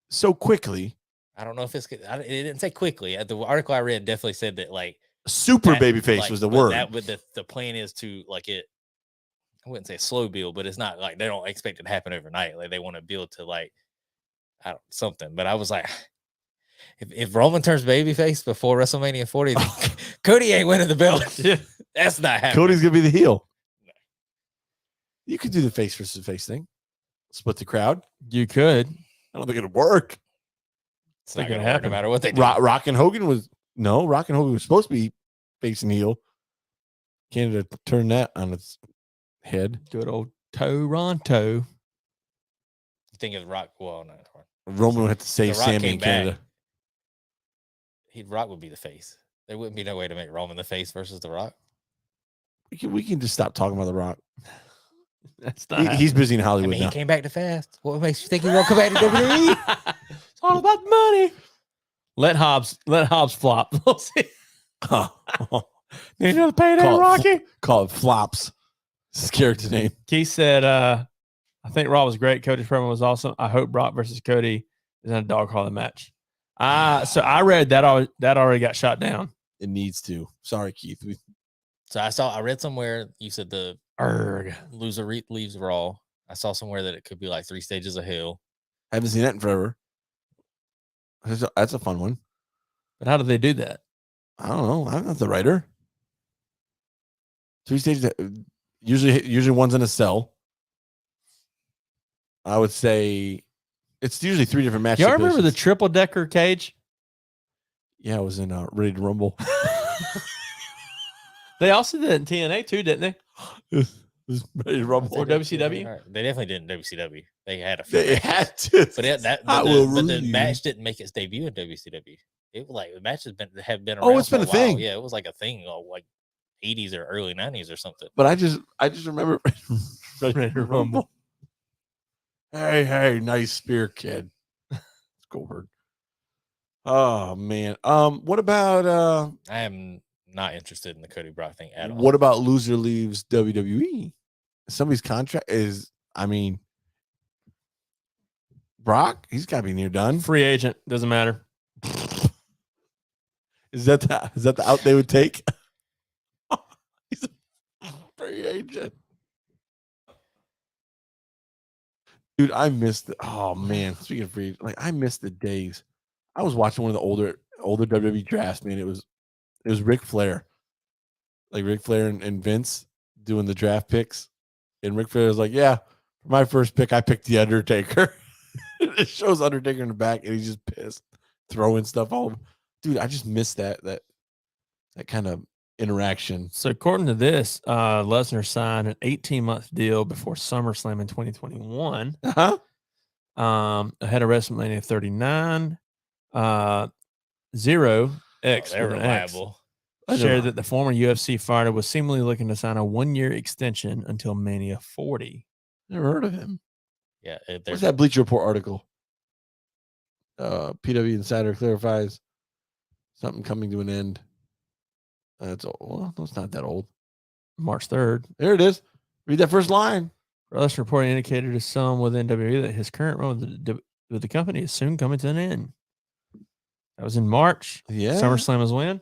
so quickly? I don't know if it didn't say quickly. The article I read definitely said that like super babyface was the word. The plan is to like it. I wouldn't say a slow build, but it's not like they don't expect it to happen overnight. Like they want to build to like something. But I was like, if Roman turns babyface before WrestleMania 40, Cody ain't winning the belt. Yeah. That's not happening. Cody's gonna be the heel. No. You could do the face versus face thing. Split the crowd. You could. I don't think it'll work. It's not gonna happen no matter what they do. Rock and Hogan was supposed to be face and heel. Canada turned that on its head. Good old Toronto. You think of Rock? Well, no. Roman would have to save Sammy in Canada. Rock would be the face. There wouldn't be no way to make Roman the face versus The Rock. We can just stop talking about The Rock. That's not. He's busy in Hollywood now. He came back to Fast. What makes you think he won't come back to WWE? It's all about money. Let Hobbs flop. We'll see. Need another payday, Rocky? Call it Flops. It's his character name. Keith said, I think Raw was great. Cody's promo was awesome. I hope Brock versus Cody is in a dog collar match. So I read that already got shot down. It needs to. Sorry, Keith. I read somewhere you said the loser leaves Raw. I saw somewhere that it could be like 3 stages of hell. I haven't seen that in forever. That's a fun one. But how do they do that? I don't know. I'm not the writer. 3 stages. Usually one's in a cell. I would say it's usually 3 different matches. Y'all remember the triple decker cage? Yeah, I was in Ready to Rumble. They also did it in TNA too, didn't they? It was ready to rumble. Or WCW? They definitely did in WCW. They had a few They matches. had to. But the match didn't make its debut in WCW. It was like the match have been around. Oh, it's been for a thing. Yeah, it was like a thing, like 80s or early 90s or something. But I just remember ready to rumble. Hey, nice spear, kid. Scored. Oh man. What about I am not interested in the Cody Brock thing at all. what about loser leaves WWE? Somebody's contract is, I mean, Brock, he's got to be near done. Free agent, doesn't matter. Is that the out they would take? He's a free agent. Dude, I missed it. Oh man, speaking of free, like I missed the days. I was watching one of the older WWE drafts, man. It was Ric Flair. Like Ric Flair and Vince doing the draft picks. And Ric Flair was like, yeah, for my first pick, I picked The Undertaker. It shows Undertaker in the back, and he's just pissed, throwing stuff all over. Dude, I just missed that kind of interaction. So according to this, Lesnar signed an 18-month deal before SummerSlam in 2021. Uh-huh. Ahead of WrestleMania 39. Zero X They're with an X, reliable. shared that the former UFC fighter was seemingly looking to sign a 1-year extension until Mania 40. Never heard of him. Yeah, What's that Bleacher Report article? PW Insider clarifies something coming to an end. That's old. Well, it's not that old. March 3rd. There it is. Read that first line. Lesnar report indicated to some within WWE that his current run with the company is soon coming to an end. That was in March. Yeah. SummerSlam was when?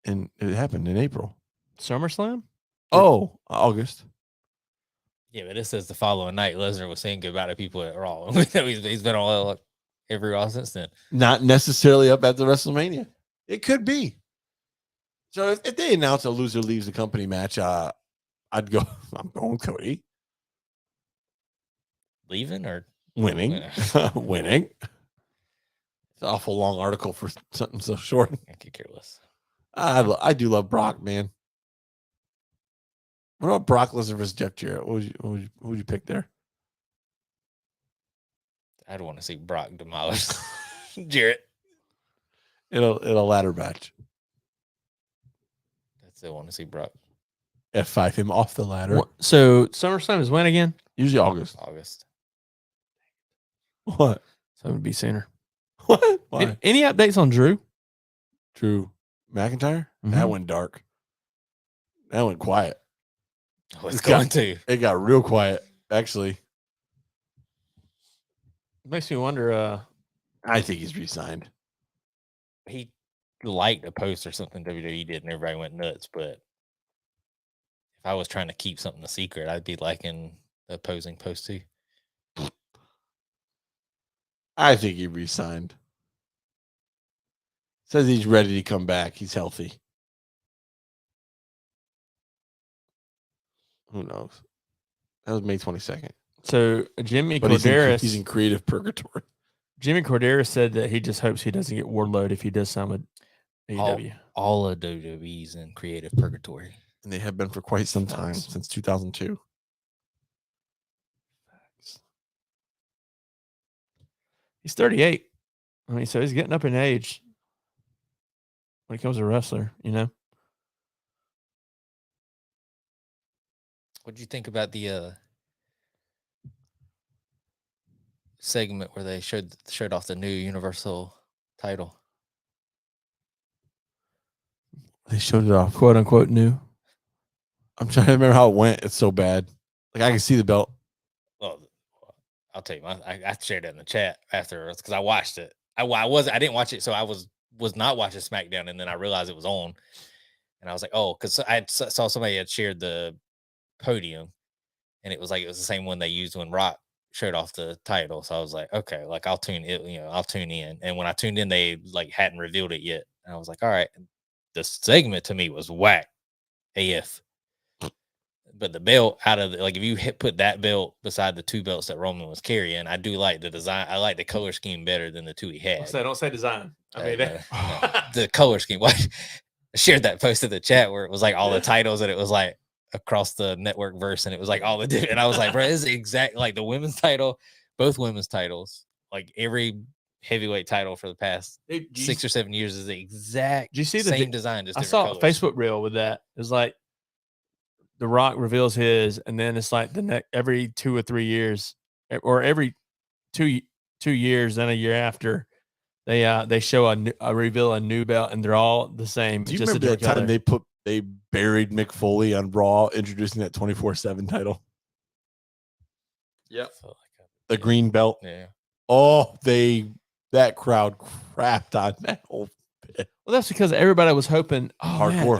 And it happened in April. SummerSlam? Oh, August. Yeah, but it says the following night, Lesnar was saying goodbye to people at Raw. He's been on every Raw since then. Not necessarily up at the WrestleMania. It could be. So if they announce a loser leaves the company match, I'd go, I'm going Cody. Leaving or Winning. Winning. It's an awful long article for something so short. I could care less. I do love Brock, man. What about Brock Lesnar versus Jeff Jarrett? Who would you pick there? I'd want to see Brock demolish Jarrett. In a ladder match. I still want to see Brock. F5 him off the ladder. So SummerSlam is when again? Usually August. What? So it would be sooner. What? Why? Any updates on Drew? Drew McIntyre? Mhm. That went dark. That went quiet. Oh, it's going to. It got real quiet, actually. Makes me wonder. I think he's re-signed. He liked a post or something WWE did, and everybody went nuts. But if I was trying to keep something a secret, I'd be liking the opposing post too. I think he re-signed. Says he's ready to come back. He's healthy. Who knows? That was May 22nd. So Jimmy But Corderas, he's in creative purgatory. Jimmy Corderas said that he just hopes he doesn't get Wardlow if he does sign with AEW. All of WWE's in creative purgatory. And they have been for quite some time, since 2002. He's 38. I mean, so he's getting up in age when it comes to a wrestler, you know? What do you think about the segment where they showed off the new Universal title? They showed it off. Quote unquote new. I'm trying to remember how it went. It's so bad. Like I can see the belt. Well, I'll tell you, I shared it in the chat afterwards because I watched it. I didn't watch it, so I was not watching SmackDown, and then I realized it was on, and I was like, oh, because I saw somebody had shared the podium, and it was the same one they used when Rock showed off the title. So I was like, okay, like I'll tune in. And when I tuned in, they hadn't revealed it yet. And I was like, all right, the segment to me was whack AF. But the belt out of if you put that belt beside the two belts that Roman was carrying, I do like the design. I like the color scheme better than the two he had. Don't say design. I mean, no, the color scheme. shared that post in the chat where it was like all the titles and it was like across the network verse and it was like all the different. And I was like, bro, this is exact like the women's title, both women's titles, like every heavyweight title for the past 6 or 7 years is the exact Did you see the same design. Just I different saw a colors. Facebook reel with that. It's like The Rock reveals his, and then it's like the next every 2 or 3 years, or every two years, then a year after, they show a reveal a new belt, and they're all the same. Do you just a remember that different time color. they buried Mick Foley on Raw, introducing that 24/7 title, Yep. the green belt? Yeah. Oh, that crowd crapped on that whole bit. Well, that's because everybody was hoping, hardcore,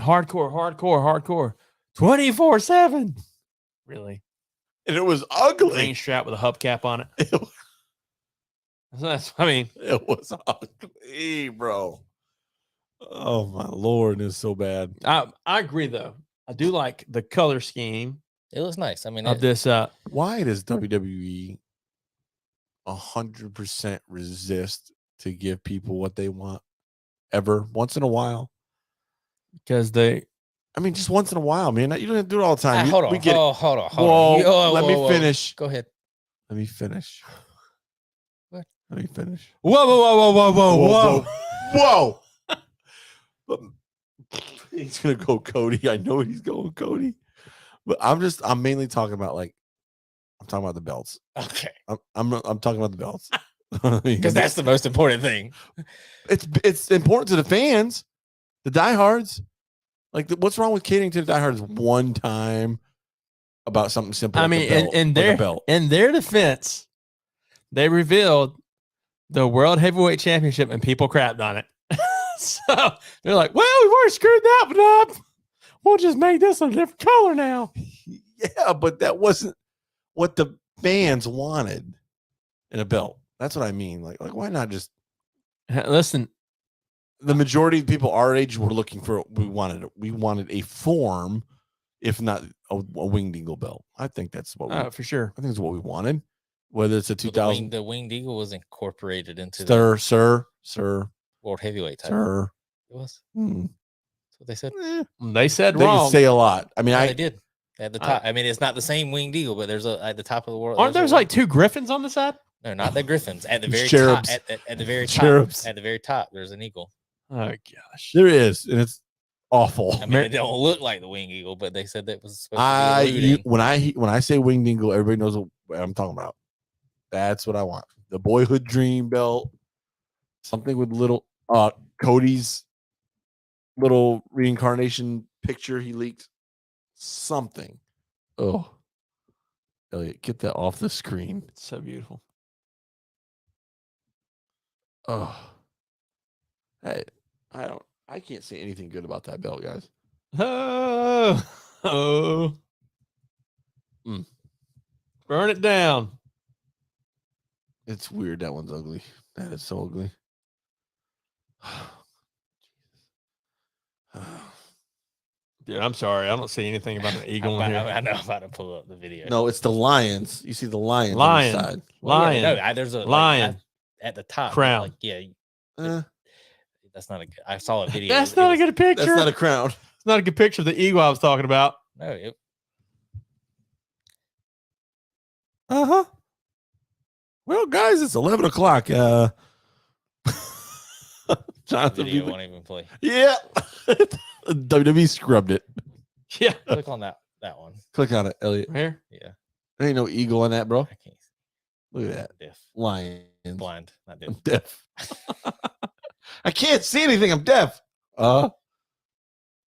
24/7. Really? And it was ugly. Green strap with a hubcap on it. It was ugly, bro. Oh my Lord, it's so bad. I agree though. I do like the color scheme. It looks nice. I mean, of this. Why does WWE 100% resist to give people what they want ever once in a while? Because just once in a while, man. You don't have to do it all the time. hold on. Let me finish. Go ahead. Let me finish. What? Let me finish. Whoa. But he's gonna go Cody. I know he's going Cody. But I'm mainly talking about I'm talking about the belts. Okay. I'm talking about the belts. Because that's the most important thing. It's important to the fans, the diehards. What's wrong with catering to the diehards one time about something simple? I mean, in their defense, they revealed the World Heavyweight Championship and people crapped on it. So they're like, well, we've already screwed that one up. We'll just make this a different color now. Yeah, but that wasn't what the fans wanted in a belt. That's what I mean. Why not just listen? The majority of people our age were looking for. We wanted a form, if not a winged eagle belt. I think that's what for sure. I think it's what we wanted. Whether it's a 2000, the winged eagle was incorporated into sir, World Heavyweight title. Sir, it was. That's what they said. They said they wrong. Could say a lot. I mean, they did at the top. I mean, it's not the same winged eagle, but there's at the top of the world. Aren't there's like 2 griffins on the side? No, not the griffins. At the very Cherubs. top. At the very top. Cherubs. At the very top, there's an eagle. Oh gosh, there is, and it's awful. I mean, it don't look like the winged eagle, but they said that was supposed to be when I say winged eagle, everybody knows what I'm talking about. That's what I want. The boyhood dream belt, something with little Cody's little reincarnation picture he leaked. Something. Oh, Elliot, get that off the screen. It's so beautiful. Oh, I can't say anything good about that belt, guys. Burn it down. It's weird. That one's ugly. That is so ugly. Dude, I'm sorry. I don't see anything about an eagle in here. I know. I'm about to pull up the video. No, it's the lions. You see the lions lion on the side. Lion. Well, yeah, no, there's a lion at the top. Crown. That's not a good. I saw a video. That's not a good picture. That's not a crown. It's not a good picture of the eagle I was talking about. No. Well, guys, it's 11 o'clock. Jonathan, Video won't even play. Yeah. WWE scrubbed it. Yeah. Click on that one. Click on it, Elliot. Here? Yeah. There ain't no eagle on that, bro. I can't see. Look at that. Deaf. Lion. Blind. Not deaf. I'm deaf. I can't see anything. I'm deaf. So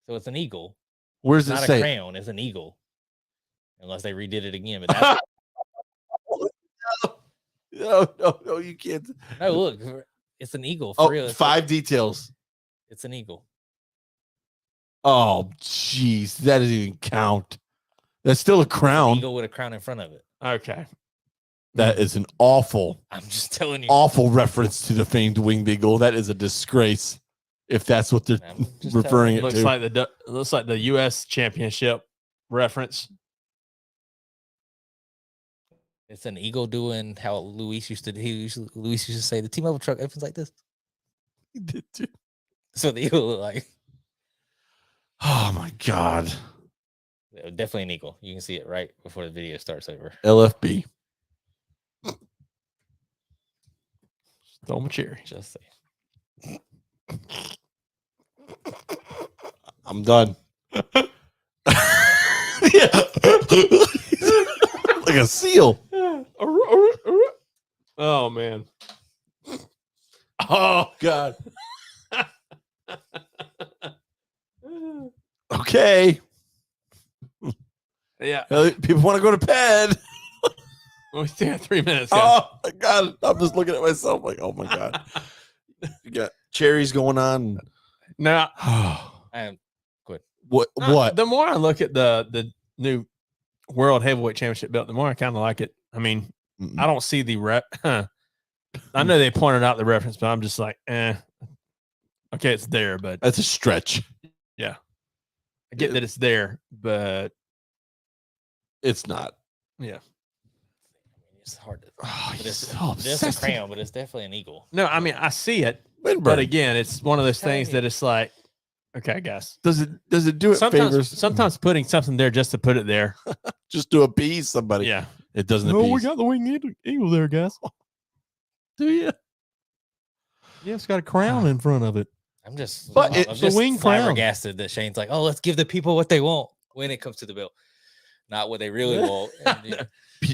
it's an eagle. Where's It's it not say? a crayon. It's an eagle. Unless they redid it again. But that's No, you can't. no, look. It's an eagle. For real. 5 details. It's an eagle. Oh, jeez. That doesn't even count. That's still a crown. Eagle with a crown in front of it. Okay. That is an awful, I'm just telling you. awful reference to the famed winged eagle. That is a disgrace if that's what they're referring it Looks to. like looks like the U.S. Championship reference. It's an eagle doing how Luis used to say the T-Mobile truck opens like this. He did too. So the eagle look like. Oh my God. Definitely an eagle. You can see it right before the video starts over. LFB. Stole my cherry. Just say. I'm done. Yeah. Like a seal. Oh man. Oh God. Okay. Yeah. People want to go to bed. We still have 3 minutes. Guys. Oh my God. I'm just looking at myself like, oh my God. You got cherries going on. Now, What? The more I look at the new World Heavyweight Championship belt, the more I kind of like it. I mean, I don't see the rep. I know they pointed out the reference, but I'm just like, okay, it's there, but That's a stretch. yeah, I get that it's there, but It's not. Yeah, it's hard to. Oh, But it's so just a crayon, but it's definitely an eagle. no, I mean I see it, Windburn. but again, it's one of those Telling things you. that it's like, okay, I guess Does it do it favors? sometimes putting something there just to put it there. Just to appease somebody. Yeah, It doesn't oh, appease. we got the winged eagle there, guys. Do you? Yeah, it's got a crown in front of it. I'm just, But I'm it's a just wing crown. flabbergasted that Shane's like, oh, let's give the people what they want when it comes to the belt, not what they really want. And, you know,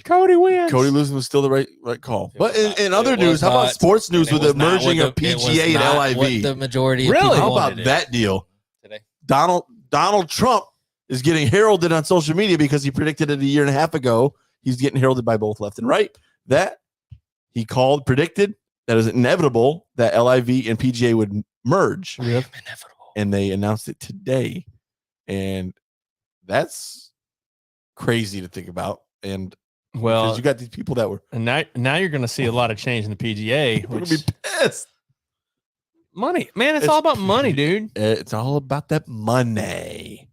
Cody wins. Cody losing was still the right call. It But was not- in it other was news, how about not- sports news and it with the was not what merging of the- it was PGA and not what LIV? the majority of Really? people How about wanted it that deal? today. Donald Trump is getting heralded on social media because he predicted it a year and a half ago. He's getting heralded by both left and right. That he predicted that it was inevitable that LIV and PGA would merge. Yep. Inevitable. And they announced it today. And that's crazy to think about. And Well, because you got these people that were and now you're going to see a lot of change in the PGA. going Which, to be pissed. money, man, it's all about money, dude. It's all about that money.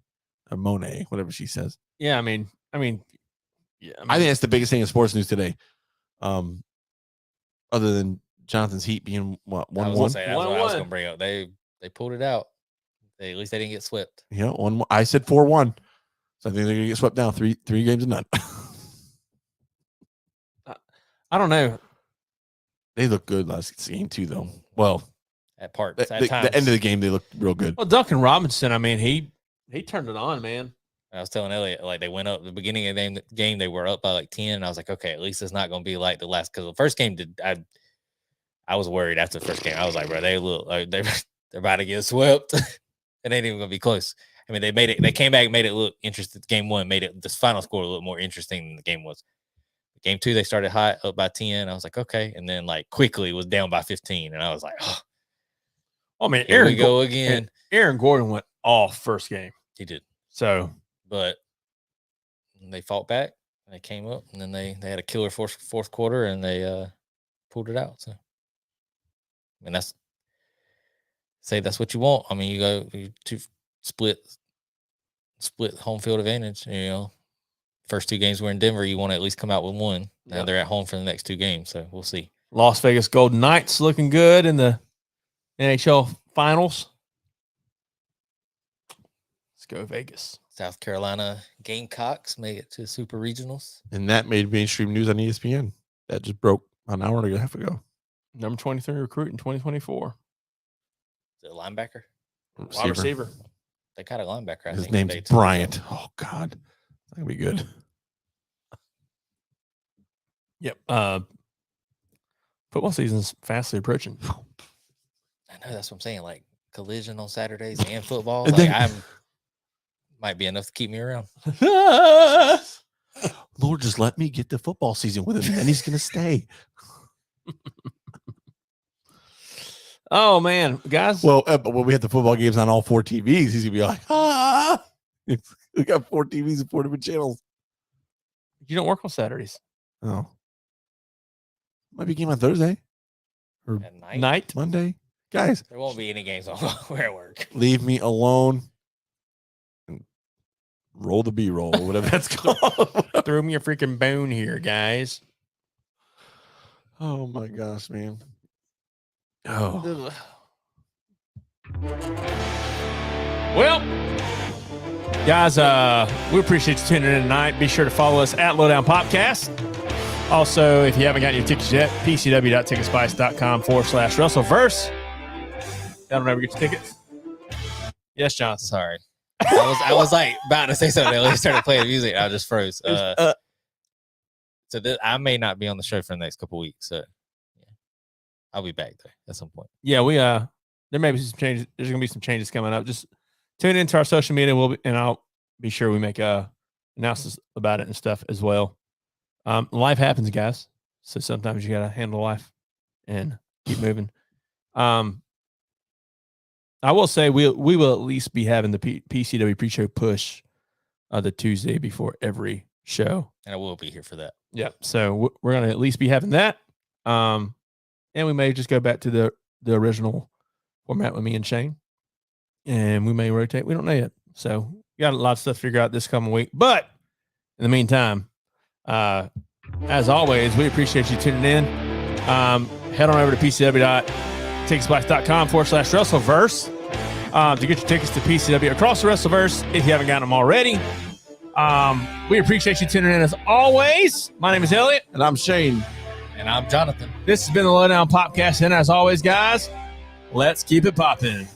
Or Monet, whatever she says. Yeah, I mean, yeah, I think that's the biggest thing in sports news today. Other than Jonathan's Heat being what, 1-1. That's what I was 1-1. going to bring up. They pulled it out. At least they didn't get swept. Yeah, 1-1. I said 4-1. So I think they're gonna get swept down three games to none. I don't know. They look good last game too, though. Well, At parts, the at times. end of the game they looked real good. Well, Duncan Robinson, I mean, he turned it on, man. I was telling Elliot, like they went up the beginning of the game, they were up by like 10. And I was like, okay, at least it's not going to be like the last. Because the first game, I was worried after the first game. I was like, bro, they look like they're about to get swept. It ain't even going to be close. I mean, they came back, made it look interesting. Game one made it, this final score a little more interesting than the game was. Game two, they started hot, up by 10. I was like, okay. And then like quickly was down by 15. And I was like, oh, I mean, here we go again. Aaron Gordon went off first game. He did. So, But they fought back. And they came up, and then they had a killer fourth quarter, and they pulled it out. So, I mean, that's what you want. I mean, you go to split home field advantage. You know, first two games were in Denver. You want to at least come out with one. Now they're at home for the next two games, so we'll see. Las Vegas Golden Knights looking good in the NHL Finals. Let's go Vegas. South Carolina Gamecocks made it to Super Regionals. And that made mainstream news on ESPN. That just broke an hour and a half ago. Number 23 recruit in 2024. Is it a linebacker? Wide receiver. They got a linebacker. I His think, name's today, too. Bryant. Oh God, that's gonna be good. Yep. Football season's fastly approaching. I know, that's what I'm saying. Like collision on Saturdays and football. And Like then- might be enough to keep me around. Lord, just let me get the football season with him, and then he's gonna stay. Oh man, guys. Well, but when we have the football games on all 4 TVs, he's gonna be like, we got 4 TVs and 4 different channels. You don't work on Saturdays. Oh, might be a game on Thursday or At night, Night. Monday, guys. there won't be any games on where I work. Leave me alone. And roll the B-roll, or whatever that's called. Threw me a freaking bone here, guys. Oh my gosh, man. Oh, Well, Guys, we appreciate you tuning in tonight. Be sure to follow us at Lowdown Popcast. Also, if you haven't gotten your tickets yet, pcw.ticketspice.com/Wrestleverse. Y'all don't ever get your tickets? Yes, John. Sorry. I was like about to say something. They started playing the music. I just froze. So I may not be on the show for the next couple weeks. So yeah, I'll be back there at some point. Yeah, we there may be some changes. There's gonna be some changes coming up. Just tune into our social media. And I'll be sure we make announcements about it and stuff as well. Life happens, guys. So sometimes you gotta handle life and keep moving. I will say we will at least be having the PCW Pre-Show Push the Tuesday before every show. And I will be here for that. Yeah. So we're going to at least be having that. And we may just go back to the original format with me and Shane. And we may rotate. We don't know yet. So we got a lot of stuff to figure out this coming week. But in the meantime, as always, we appreciate you tuning in. Head on over to pcw.ticketspice.com/Wrestleverse to get your tickets to PCW across the Wrestleverse if you haven't gotten them already. We appreciate you tuning in as always. My name is Elliot. And I'm Shane. And I'm Jonathan. This has been the Lowdown Popcast. And as always, guys, let's keep it popping.